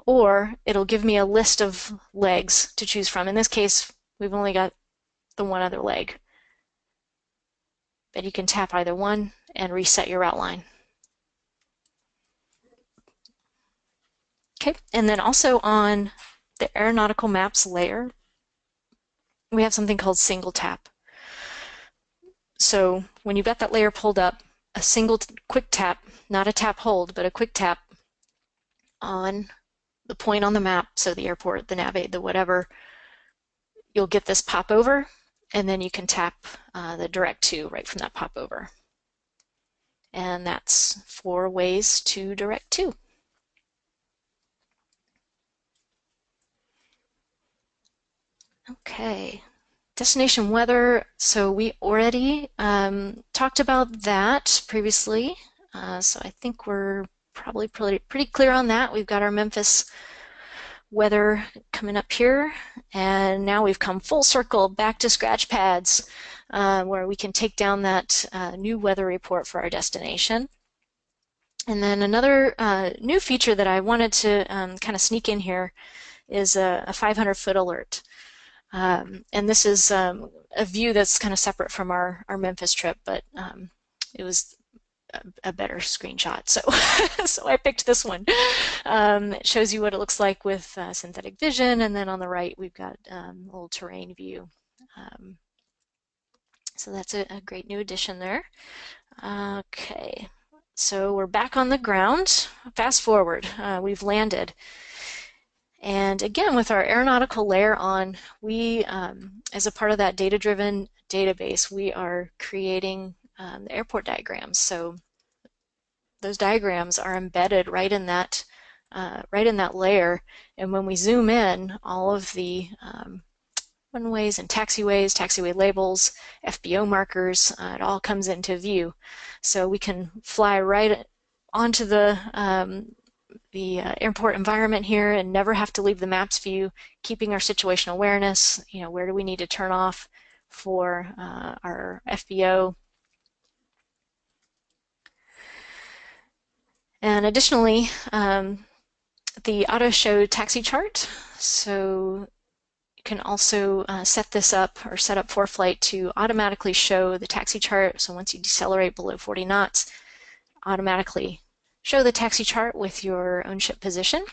or it'll give me a list of legs to choose from. In this case, we've only got the one other leg, but you can tap either one and reset your outline. Okay, and then also on the aeronautical maps layer, we have something called single tap. So when you've got that layer pulled up, a single quick tap, not a tap hold, but a quick tap on the point on the map, so the airport, the nav aid, the whatever, you'll get this pop over, and then you can tap the direct to right from that pop over. And that's 4 ways to direct to. Okay, destination weather. So we already talked about that previously. So I think we're probably pretty clear on that. We've got our Memphis weather coming up here, and now we've come full circle back to scratch pads where we can take down that new weather report for our destination. And then another new feature that I wanted to kind of sneak in here is a 500-foot alert. And this is a view that's kind of separate from our Memphis trip, but it was a better screenshot. So, so I picked this one. It shows you what it looks like with synthetic vision, and then on the right we've got a little terrain view. So that's a great new addition there. Okay, so we're back on the ground. Fast forward, we've landed. And again, with our aeronautical layer on, we, as a part of that data-driven database, we are creating the airport diagrams. So those diagrams are embedded right in that layer. And when we zoom in, all of the runways and taxiways, taxiway labels, FBO markers, it all comes into view. So we can fly right onto the the airport environment here and never have to leave the maps view, keeping our situational awareness, where do we need to turn off for our FBO. And additionally, the auto show taxi chart. So you can also set this up or set up ForeFlight to automatically show the taxi chart. So once you decelerate below 40 knots, automatically show the taxi chart with your own ship position.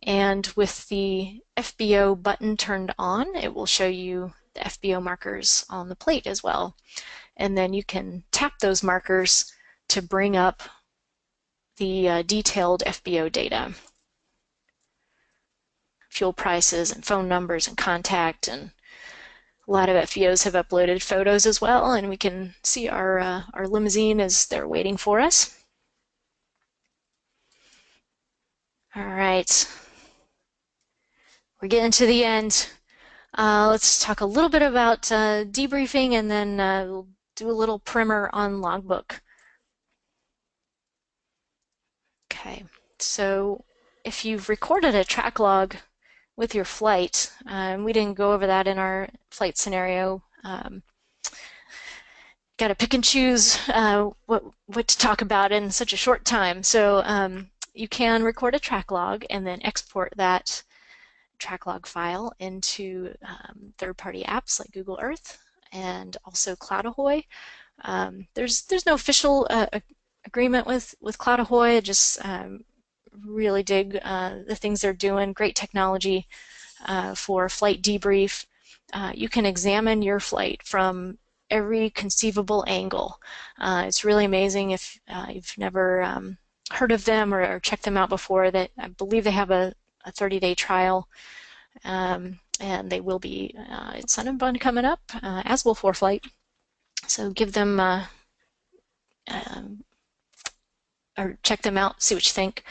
And with the FBO button turned on, it will show you the FBO markers on the plate as well. And then you can tap those markers to bring up the detailed FBO data. Fuel prices and phone numbers and contact, and a lot of FBOs have uploaded photos as well, and we can see our limousine as they're waiting for us. All right, we're getting to the end. Let's talk a little bit about debriefing, and then we'll do a little primer on Logbook. Okay, so if you've recorded a track log with your flight, we didn't go over that in our flight scenario. Got to pick and choose what to talk about in such a short time. So you can record a track log and then export that track log file into third-party apps like Google Earth and also CloudAhoy. There's no official agreement with CloudAhoy. I just really dig the things they're doing. Great technology for flight debrief. You can examine your flight from every conceivable angle. It's really amazing. If you've never heard of them or checked them out before, that I believe they have a 30-day trial, and they will be at Sun and Bun coming up, as will ForeFlight. So give them or check them out, see what you think.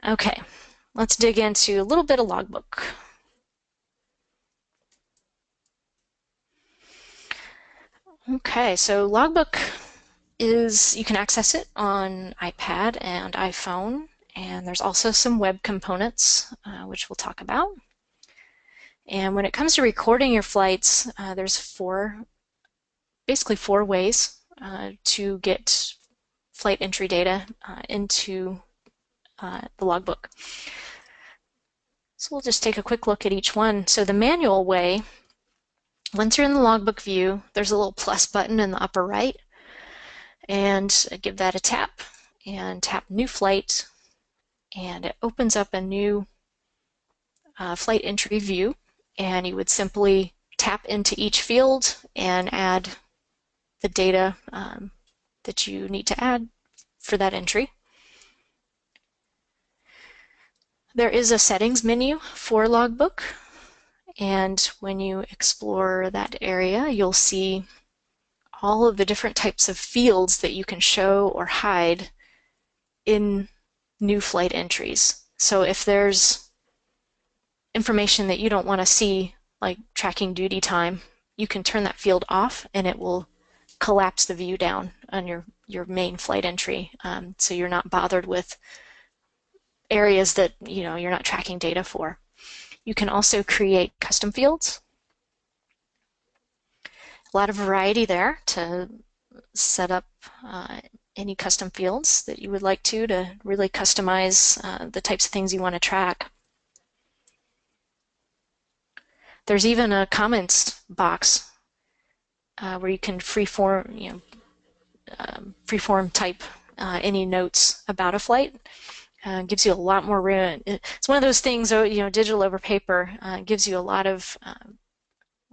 Okay, let's dig into a little bit of Logbook. Okay, so Logbook you can access it on iPad and iPhone, and there's also some web components, which we'll talk about. And when it comes to recording your flights, there's basically four ways to get flight entry data into the Logbook. So we'll just take a quick look at each one. So the manual way, once you're in the Logbook view, there's a little plus button in the upper right, and give that a tap and tap New Flight, and it opens up a new flight entry view, and you would simply tap into each field and add the data that you need to add for that entry. There is a settings menu for Logbook, and when you explore that area, you'll see all of the different types of fields that you can show or hide in new flight entries. So if there's information that you don't want to see, like tracking duty time, you can turn that field off and it will collapse the view down on your main flight entry, so you're not bothered with areas that you're not tracking data for. You can also create custom fields. A lot of variety there to set up any custom fields that you would like to really customize the types of things you want to track. There's even a comments box where you can freeform type any notes about a flight. Gives you a lot more room. It's one of those things, digital over paper gives you a lot of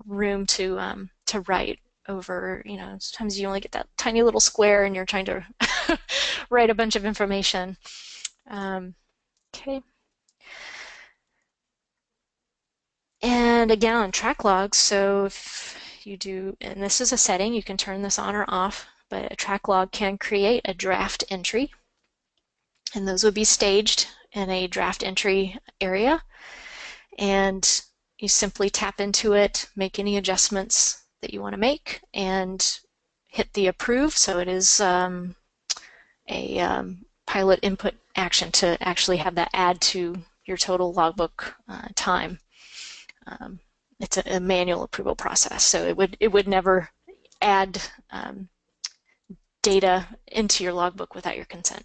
room to write over. Sometimes you only get that tiny little square, and you're trying to write a bunch of information. Okay. And again, on track logs, so if you do, and this is a setting, you can turn this on or off, but a track log can create a draft entry, and those would be staged in a draft entry area, and you simply tap into it, make any adjustments that you want to make, and hit the approve. So it is a pilot input action to actually have that add to your total logbook time. It's a manual approval process, so it would never add data into your logbook without your consent.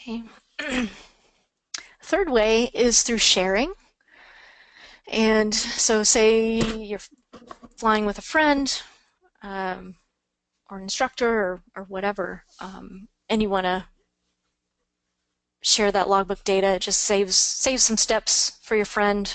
Okay. Third way is through sharing. And so say you're flying with a friend or an instructor or whatever, and you want to share that logbook data. It just saves some steps for your friend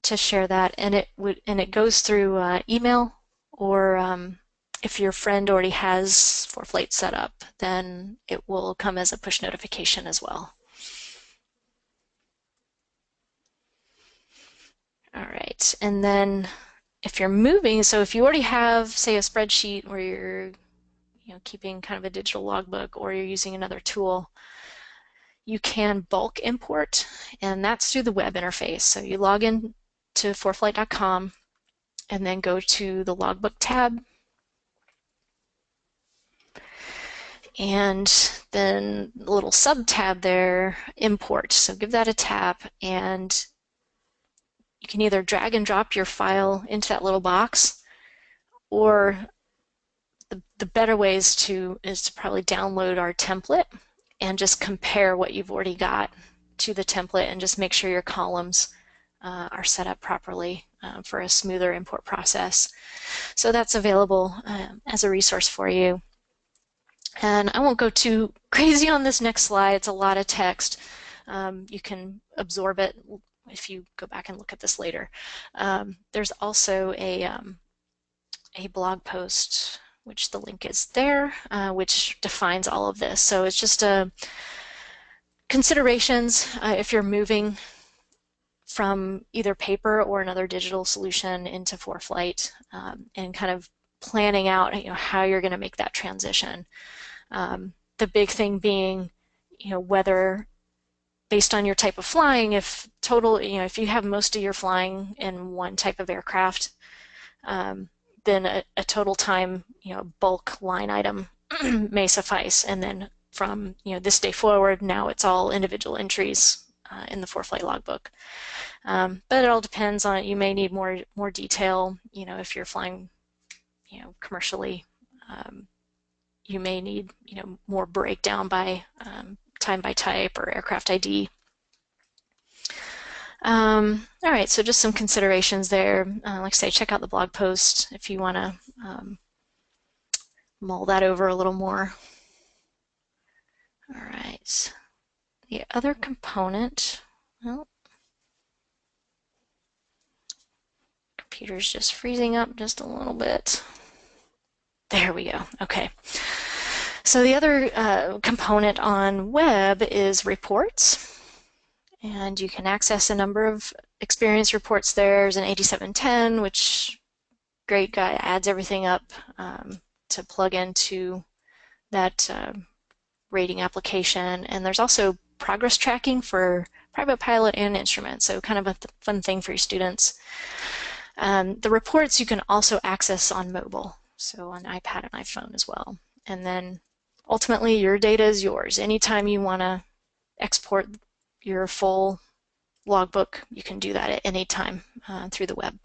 to share that, and it goes through email, or if your friend already has ForeFlight set up, then it will come as a push notification as well. All right, and then if you're moving, so if you already have, say, a spreadsheet where you're keeping kind of a digital logbook, or you're using another tool, you can bulk import, and that's through the web interface. So you log in to foreflight.com and then go to the logbook tab, and then the little sub tab there, import. So give that a tap, and you can either drag and drop your file into that little box, or the better way is to probably download our template and just compare what you've already got to the template, and just make sure your columns are set up properly for a smoother import process. So that's available as a resource for you. And I won't go too crazy on this next slide. It's a lot of text. You can absorb it if you go back and look at this later. There's also a blog post, which the link is there, which defines all of this. So it's just considerations if you're moving from either paper or another digital solution into ForeFlight, and kind of planning out how you're going to make that transition. The big thing being, whether based on your type of flying, if you have most of your flying in one type of aircraft, then a total time, bulk line item may suffice. And then from this day forward, now it's all individual entries in the ForeFlight logbook. But it all depends on it. You may need more detail. If you're flying, commercially, you may need more breakdown by time by type or aircraft ID. All right, so just some considerations there. Like I say, check out the blog post if you want to mull that over a little more. All right, the other component, well, computer's just freezing up just a little bit. There we go, okay. So the other component on web is reports. And you can access a number of experience reports there. There's an 8710, which great guy adds everything up to plug into that rating application. And there's also progress tracking for private pilot and instrument, so kind of a fun thing for your students. The reports you can also access on mobile, so on iPad and iPhone as well. And then ultimately your data is yours. Anytime you want to export your full logbook, you can do that at any time through the web.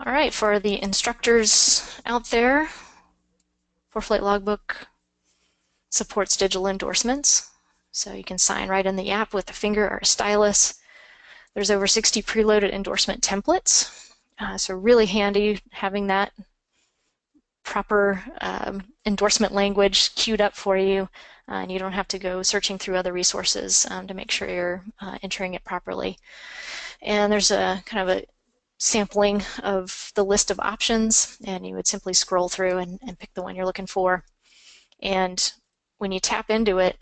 All right, for the instructors out there, ForeFlight Logbook supports digital endorsements. So you can sign right in the app with a finger or a stylus. There's over 60 preloaded endorsement templates. So really handy having that proper endorsement language queued up for you, and you don't have to go searching through other resources to make sure you're entering it properly. And there's a kind of a sampling of the list of options, and you would simply scroll through and pick the one you're looking for. And when you tap into it,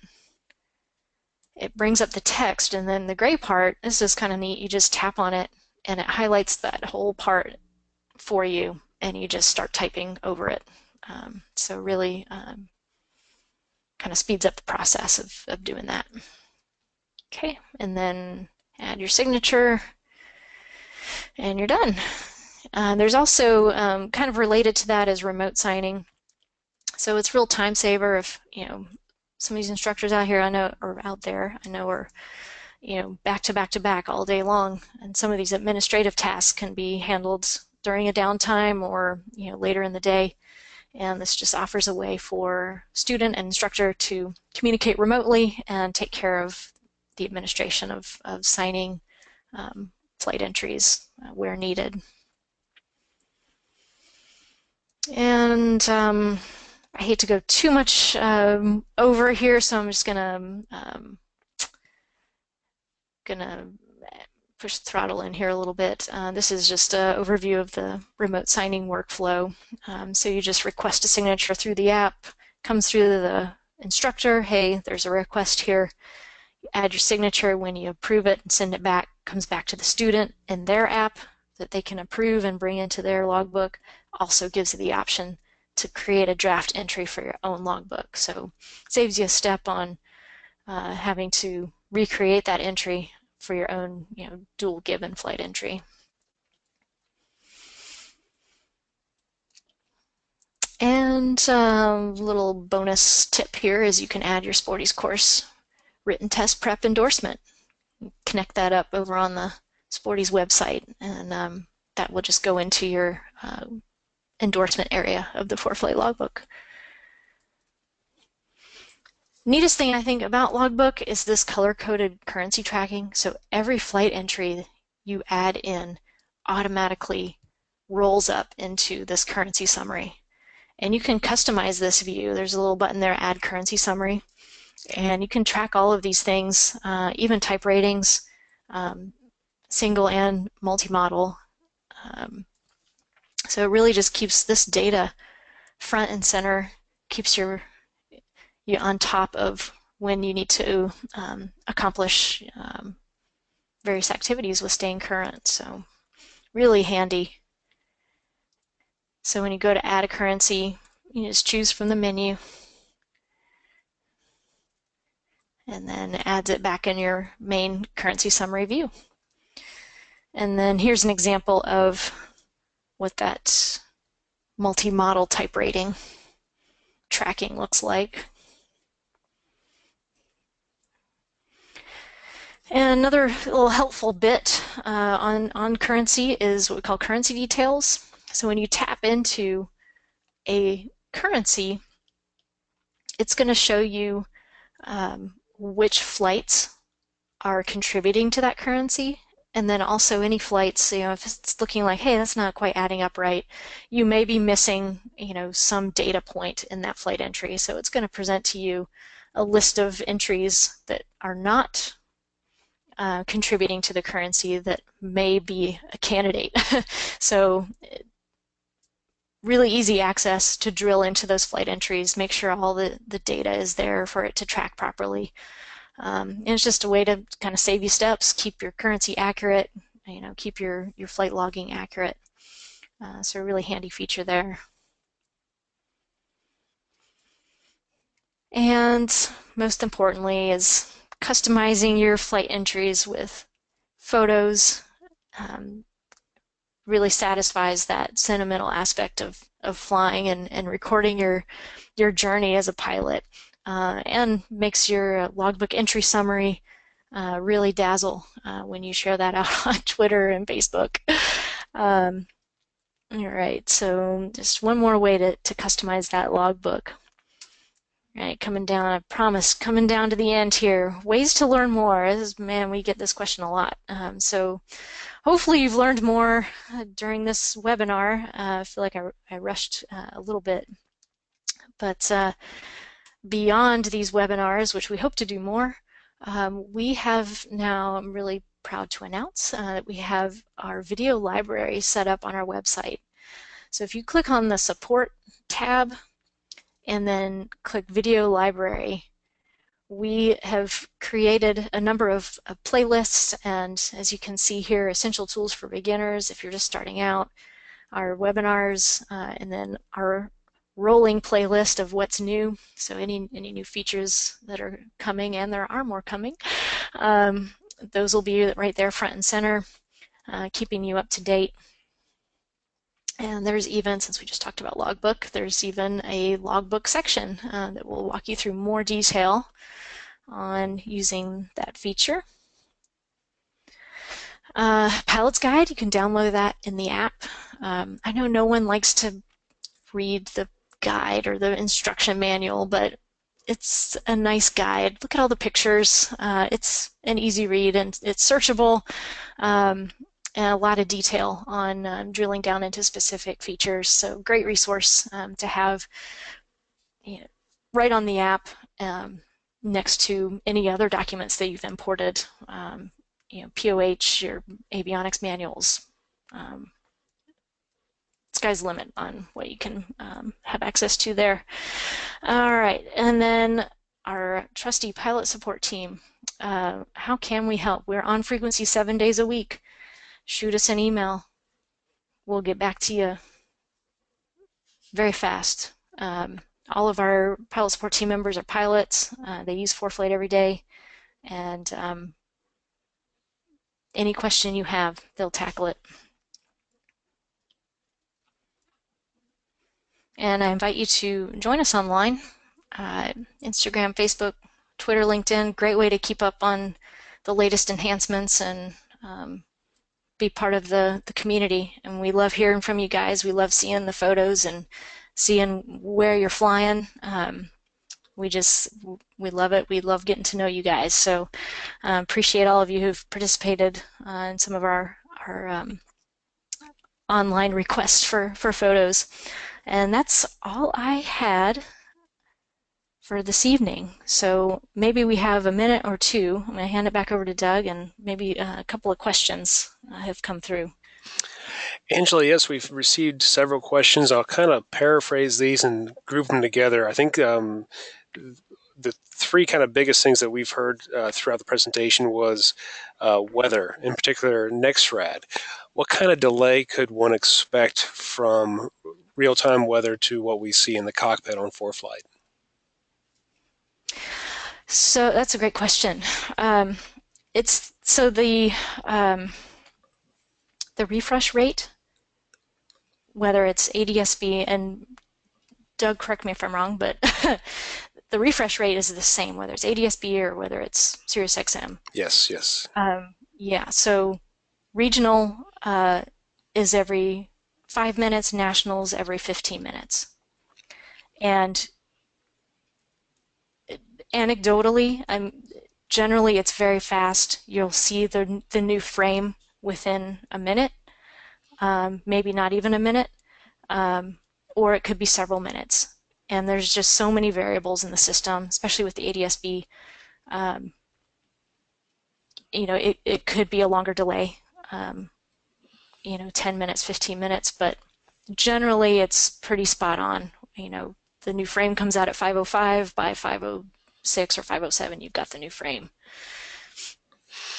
it brings up the text, and then the gray part, this is kind of neat, you just tap on it and it highlights that whole part for you, and you just start typing over it. So really kind of speeds up the process of doing that. Okay, and then add your signature and you're done. There's also kind of related to that is remote signing. So it's real time saver if, some of these instructors out here I know, or out there, I know are, back to back to back all day long. And some of these administrative tasks can be handled during a downtime or, later in the day. And this just offers a way for student and instructor to communicate remotely and take care of the administration of signing flight entries where needed. And I hate to go too much over here, so I'm just gonna push the throttle in here a little bit. This is just an overview of the remote signing workflow. So you just request a signature through the app, comes through the instructor, hey, there's a request here. You add your signature. When you approve it and send it back, comes back to the student in their app that they can approve and bring into their logbook. Also gives you the option to create a draft entry for your own logbook. So saves you a step on having to recreate that entry for your own, dual given flight entry. And a little bonus tip here is you can add your Sporty's course written test prep endorsement. Connect that up over on the Sporty's website, and that will just go into your endorsement area of the ForeFlight logbook. Neatest thing I think about Logbook is this color-coded currency tracking. So every flight entry you add in automatically rolls up into this currency summary. And you can customize this view. There's a little button there, Add Currency Summary. And you can track all of these things, even type ratings, single and multi-model. So it really just keeps this data front and center, keeps you on top of when you need to accomplish various activities with staying current. So really handy. So when you go to add a currency, you just choose from the menu and then adds it back in your main currency summary view. And then here's an example of what that multi-model type rating tracking looks like. And another little helpful bit on currency is what we call currency details. So when you tap into a currency, it's going to show you which flights are contributing to that currency, and then also any flights, if it's looking like, hey, that's not quite adding up right, you may be missing, some data point in that flight entry. So it's going to present to you a list of entries that are not contributing to the currency that may be a candidate. So really easy access to drill into those flight entries, make sure all the data is there for it to track properly. And it's just a way to kind of save you steps, keep your currency accurate, keep your flight logging accurate. So a really handy feature there. And most importantly is customizing your flight entries with photos. Really satisfies that sentimental aspect of flying and recording your journey as a pilot, and makes your logbook entry summary really dazzle when you share that out on Twitter and Facebook. All right, so just one more way to customize that logbook. All right, coming down, I promise, coming down to the end here. Ways to learn more. Man, we get this question a lot. So hopefully you've learned more during this webinar. I feel like I rushed a little bit. But beyond these webinars, which we hope to do more, we have now, I'm really proud to announce that we have our video library set up on our website. So if you click on the Support tab and then click Video Library, we have created a number of playlists, and as you can see here, essential tools for beginners if you're just starting out, our webinars, and then our rolling playlist of what's new, so any new features that are coming, and there are more coming. Those will be right there front and center, keeping you up to date. And there's even, since we just talked about Logbook, there's even a Logbook section that will walk you through more detail on using that feature. Pilot's Guide, you can download that in the app. I know no one likes to read the guide or the instruction manual, but it's a nice guide. Look at all the pictures. It's an easy read and it's searchable, and a lot of detail on drilling down into specific features. So great resource to have, you know, right on the app, next to any other documents that you've imported. POH, your avionics manuals. Sky's the limit on what you can have access to there. All right, and then our trusty pilot support team. How can we help? We're on frequency 7 days a week. Shoot us an email. We'll get back to you very fast. All of our pilot support team members are pilots. They use ForeFlight every day, and any question you have, they'll tackle it. And I invite you to join us online. Instagram, Facebook, Twitter, LinkedIn, great way to keep up on the latest enhancements and be part of the community. And we love hearing from you guys. We love seeing the photos and seeing where you're flying. We love it. We love getting to know you guys. So appreciate all of you who've participated in some of our online requests for photos. And that's all I had for this evening. So maybe we have a minute or two. I'm going to hand it back over to Doug, and maybe a couple of questions have come through. Angela, yes, we've received several questions. I'll kind of paraphrase these and group them together. I think the three kind of biggest things that we've heard throughout the presentation was weather, in particular NEXRAD. What kind of delay could one expect from real-time weather to what we see in the cockpit on ForeFlight? So that's a great question. It's so the refresh rate, whether it's ADS-B, and Doug, correct me if I'm wrong, but the refresh rate is the same, whether it's ADS-B or whether it's SiriusXM. Yes, yes. Yeah, so regional is every 5 minutes, nationals every 15 minutes. And anecdotally, generally it's very fast. You'll see the new frame within a minute, maybe not even a minute, or it could be several minutes. And there's just so many variables in the system, especially with the ADS-B. It could be a longer delay, 10 minutes, 15 minutes, but generally it's pretty spot on. The new frame comes out at 5:05, by 5:06 or 5:07, you've got the new frame.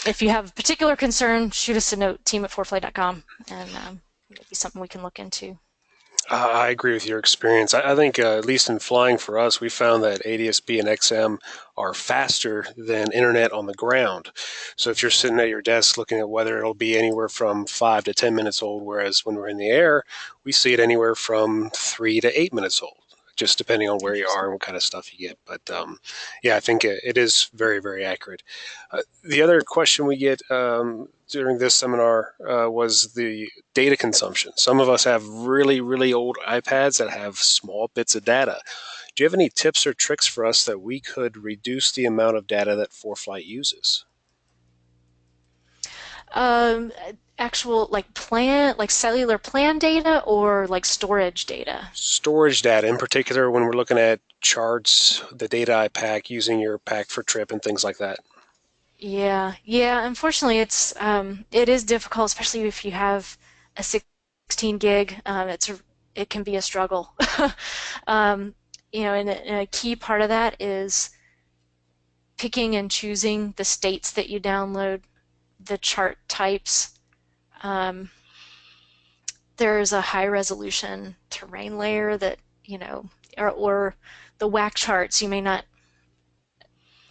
If you have a particular concern, shoot us a note, team@foreflight.com, and maybe something we can look into. I agree with your experience. I think, at least in flying for us, we found that ADS-B and XM are faster than internet on the ground. So if you're sitting at your desk looking at weather, it'll be anywhere from 5 to 10 minutes old, whereas when we're in the air, we see it anywhere from 3 to 8 minutes old, just depending on where you are and what kind of stuff you get. But yeah, I think it is very, very accurate. The other question we get during this seminar was the data consumption. Some of us have really, really old iPads that have small bits of data. Do you have any tips or tricks for us that we could reduce the amount of data that ForeFlight uses? Actual like cellular plan data, or like storage data? Storage data, in particular when we're looking at charts, the data I pack, using your pack for trip and things like that. Yeah. Unfortunately, it is difficult, especially if you have a 16 gig. It can be a struggle. And a key part of that is picking and choosing the states that you download, the chart types. There's a high resolution terrain layer that, or the WAC charts, you may not.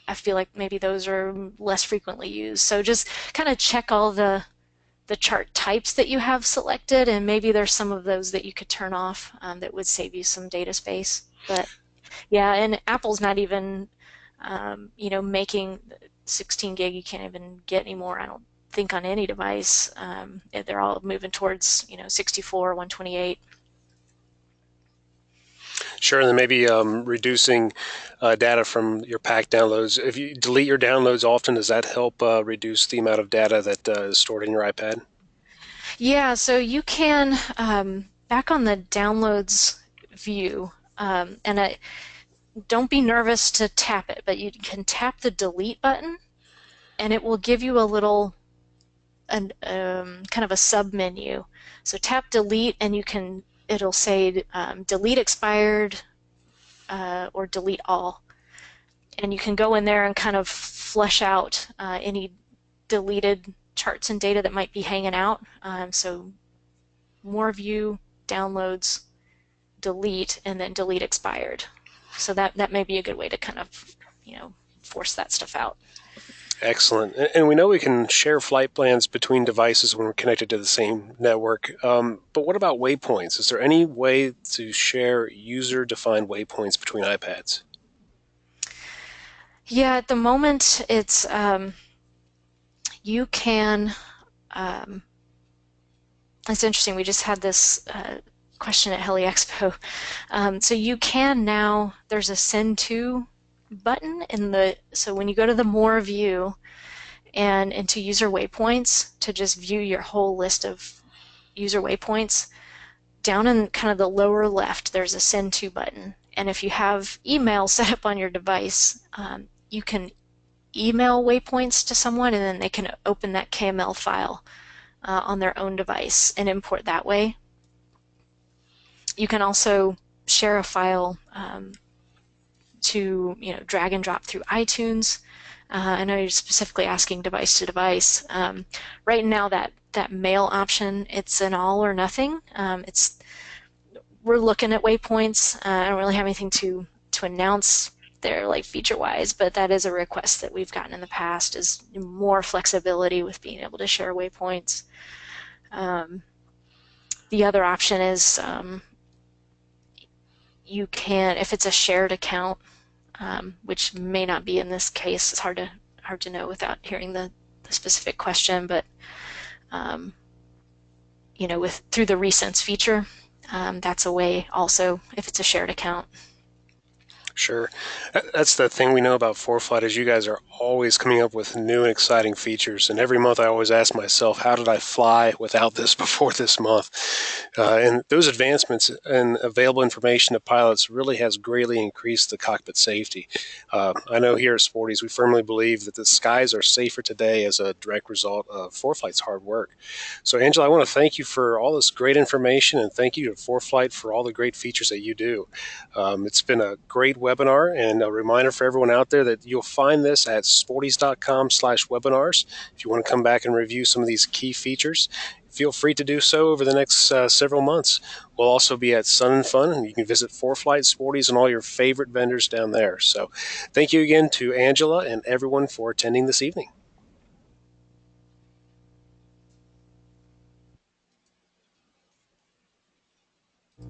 I feel like maybe those are less frequently used. So just kind of check all the the chart types that you have selected, and maybe there's some of those that you could turn off that would save you some data space. But yeah, and Apple's not even making 16 gig you can't even get anymore, I don't think, on any device. They're all moving towards 64, 128. Sure, and then maybe reducing data from your pack downloads. If you delete your downloads often, does that help reduce the amount of data that is stored in your iPad? Yeah, so you can, back on the downloads view, don't be nervous to tap it, but you can tap the delete button and it will give you a little kind of a sub menu. So tap delete and it'll say delete expired or delete all. And you can go in there and kind of flesh out any deleted charts and data that might be hanging out. So more view, downloads, delete, and then delete expired. So that may be a good way to kind of, force that stuff out. Excellent. And we know we can share flight plans between devices when we're connected to the same network. But what about waypoints? Is there any way to share user-defined waypoints between iPads? Yeah, at the moment, it's you can. It's interesting. We just had this question at Heli Expo. So you can now. There's a send to button so when you go to the more view and into user waypoints to just view your whole list of user waypoints, down in kind of the lower left there's a send to button, and if you have email set up on your device, you can email waypoints to someone and then they can open that KML file on their own device and import that way. You can also share a file to drag and drop through iTunes. I know you're specifically asking device to device. Right now, that mail option, it's an all or nothing. We're looking at waypoints. I don't really have anything to announce there, like feature-wise, but that is a request that we've gotten in the past: is more flexibility with being able to share waypoints. The other option is you can, if it's a shared account, which may not be in this case. It's hard to know without hearing the specific question, but through the Resense feature, that's a way also if it's a shared account. Sure. That's the thing we know about ForeFlight is you guys are always coming up with new and exciting features. And every month I always ask myself, how did I fly without this before this month? And those advancements and available information to pilots really has greatly increased the cockpit safety. I know here at Sporty's, we firmly believe that the skies are safer today as a direct result of ForeFlight's hard work. So, Angela, I want to thank you for all this great information, and thank you to ForeFlight for all the great features that you do. It's been a great webinar, and a reminder for everyone out there that you'll find this at sportys.com/webinars. If you want to come back and review some of these key features, feel free to do so over the next several months. We'll also be at Sun and Fun, and you can visit ForeFlight, Sporty's, and all your favorite vendors down there. So thank you again to Angela and everyone for attending this evening.